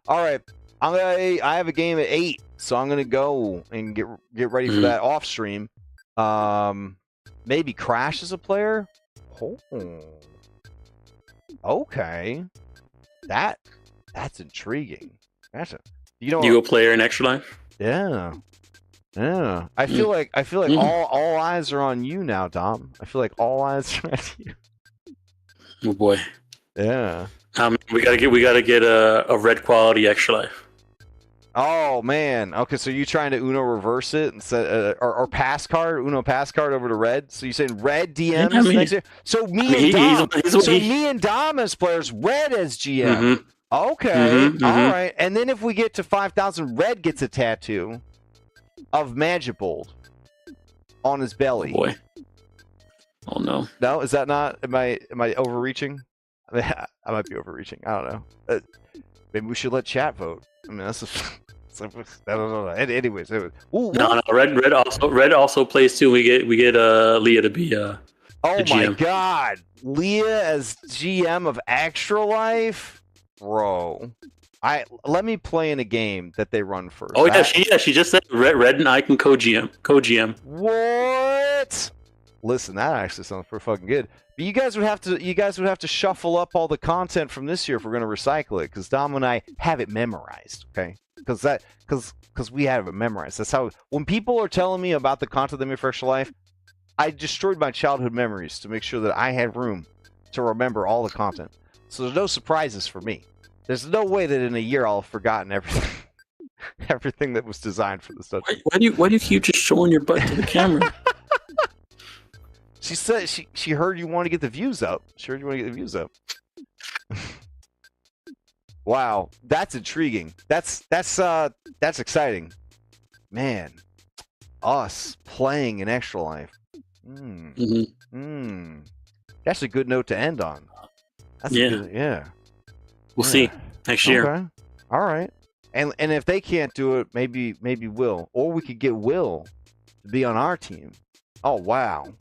All right, I have a game at 8, so I'm gonna go and get ready for Mhm. that off stream. Maybe Crash as a player. Oh, okay. That's intriguing. You go player in Extra Life. Yeah. I feel like all eyes are on you now, Dom. I feel like all eyes are on you. Oh boy. Yeah. We gotta get a red quality Extra Life. Oh man. Okay, so you trying to Uno reverse it and set or pass card Uno pass card over to red? So you saying red DMs next year? So me and Dom as players, red as GM. Mm-hmm. Okay. Mm-hmm. All right. And then if we get to 5,000, red gets a tattoo of Magibold on his belly. Oh boy. Oh no. No, is that not? Am I overreaching? I mean, I might be overreaching. I don't know. Maybe we should let chat vote. I mean, that's I don't know. Anyways. Ooh, No. Red also plays too. We get Leah to be oh my GM. God, Leah as GM of Extra Life, bro. Let me play in a game that they run first. Oh yeah, she just said Red and I can co-GM. What? Listen, that actually sounds pretty fucking good. But you guys would have to shuffle up all the content from this year if we're going to recycle it, because Dom and I have it memorized, okay? Because we have it memorized. That's how when people are telling me about the content they made for Extra Life, I destroyed my childhood memories to make sure that I had room to remember all the content. So there's no surprises for me. There's no way that in a year I'll have forgotten everything that was designed for this stuff. Why do you keep just showing your butt to the camera? She said she heard you want to get the views up. Wow, that's intriguing. That's exciting. Man, us playing an Extra Life. That's a good note to end on. We'll see next year. Okay. All right. And if they can't do it, maybe Will, or we could get Will to be on our team. Oh wow.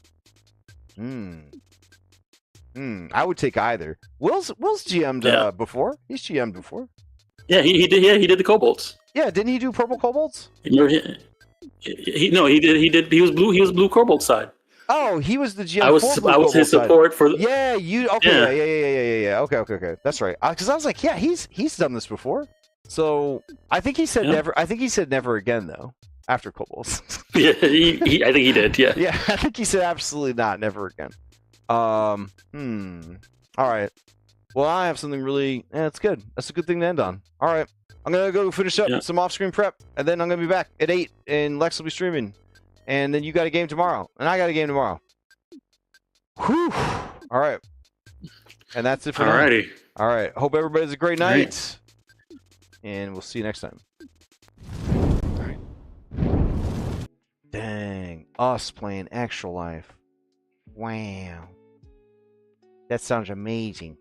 I would take either. Will's GM'd before. He's GM'd before. Yeah, he did. Yeah, he did the Kobolds. Yeah, didn't he do purple Kobolds? He did. He was blue. He was blue Kobold side. Oh, he was the GM. I was his support for. Yeah, you. Okay, yeah. Okay. That's right. Because I was like, yeah, he's done this before. So I think he said never. I think he said never again though. After Kobolds. Yeah, I think he did. Yeah. Yeah, I think he said absolutely not, never again. All right. Well, I have something really. It's good. That's a good thing to end on. All right, I'm gonna go finish up some off-screen prep, and then I'm gonna be back at 8, and Lex will be streaming, and then you got a game tomorrow, and I got a game tomorrow. Whew. All right. And that's it for now. Alrighty. All right. Hope everybody has a great night, and we'll see you next time. Dang, us playing Extra Life. Wow. That sounds amazing.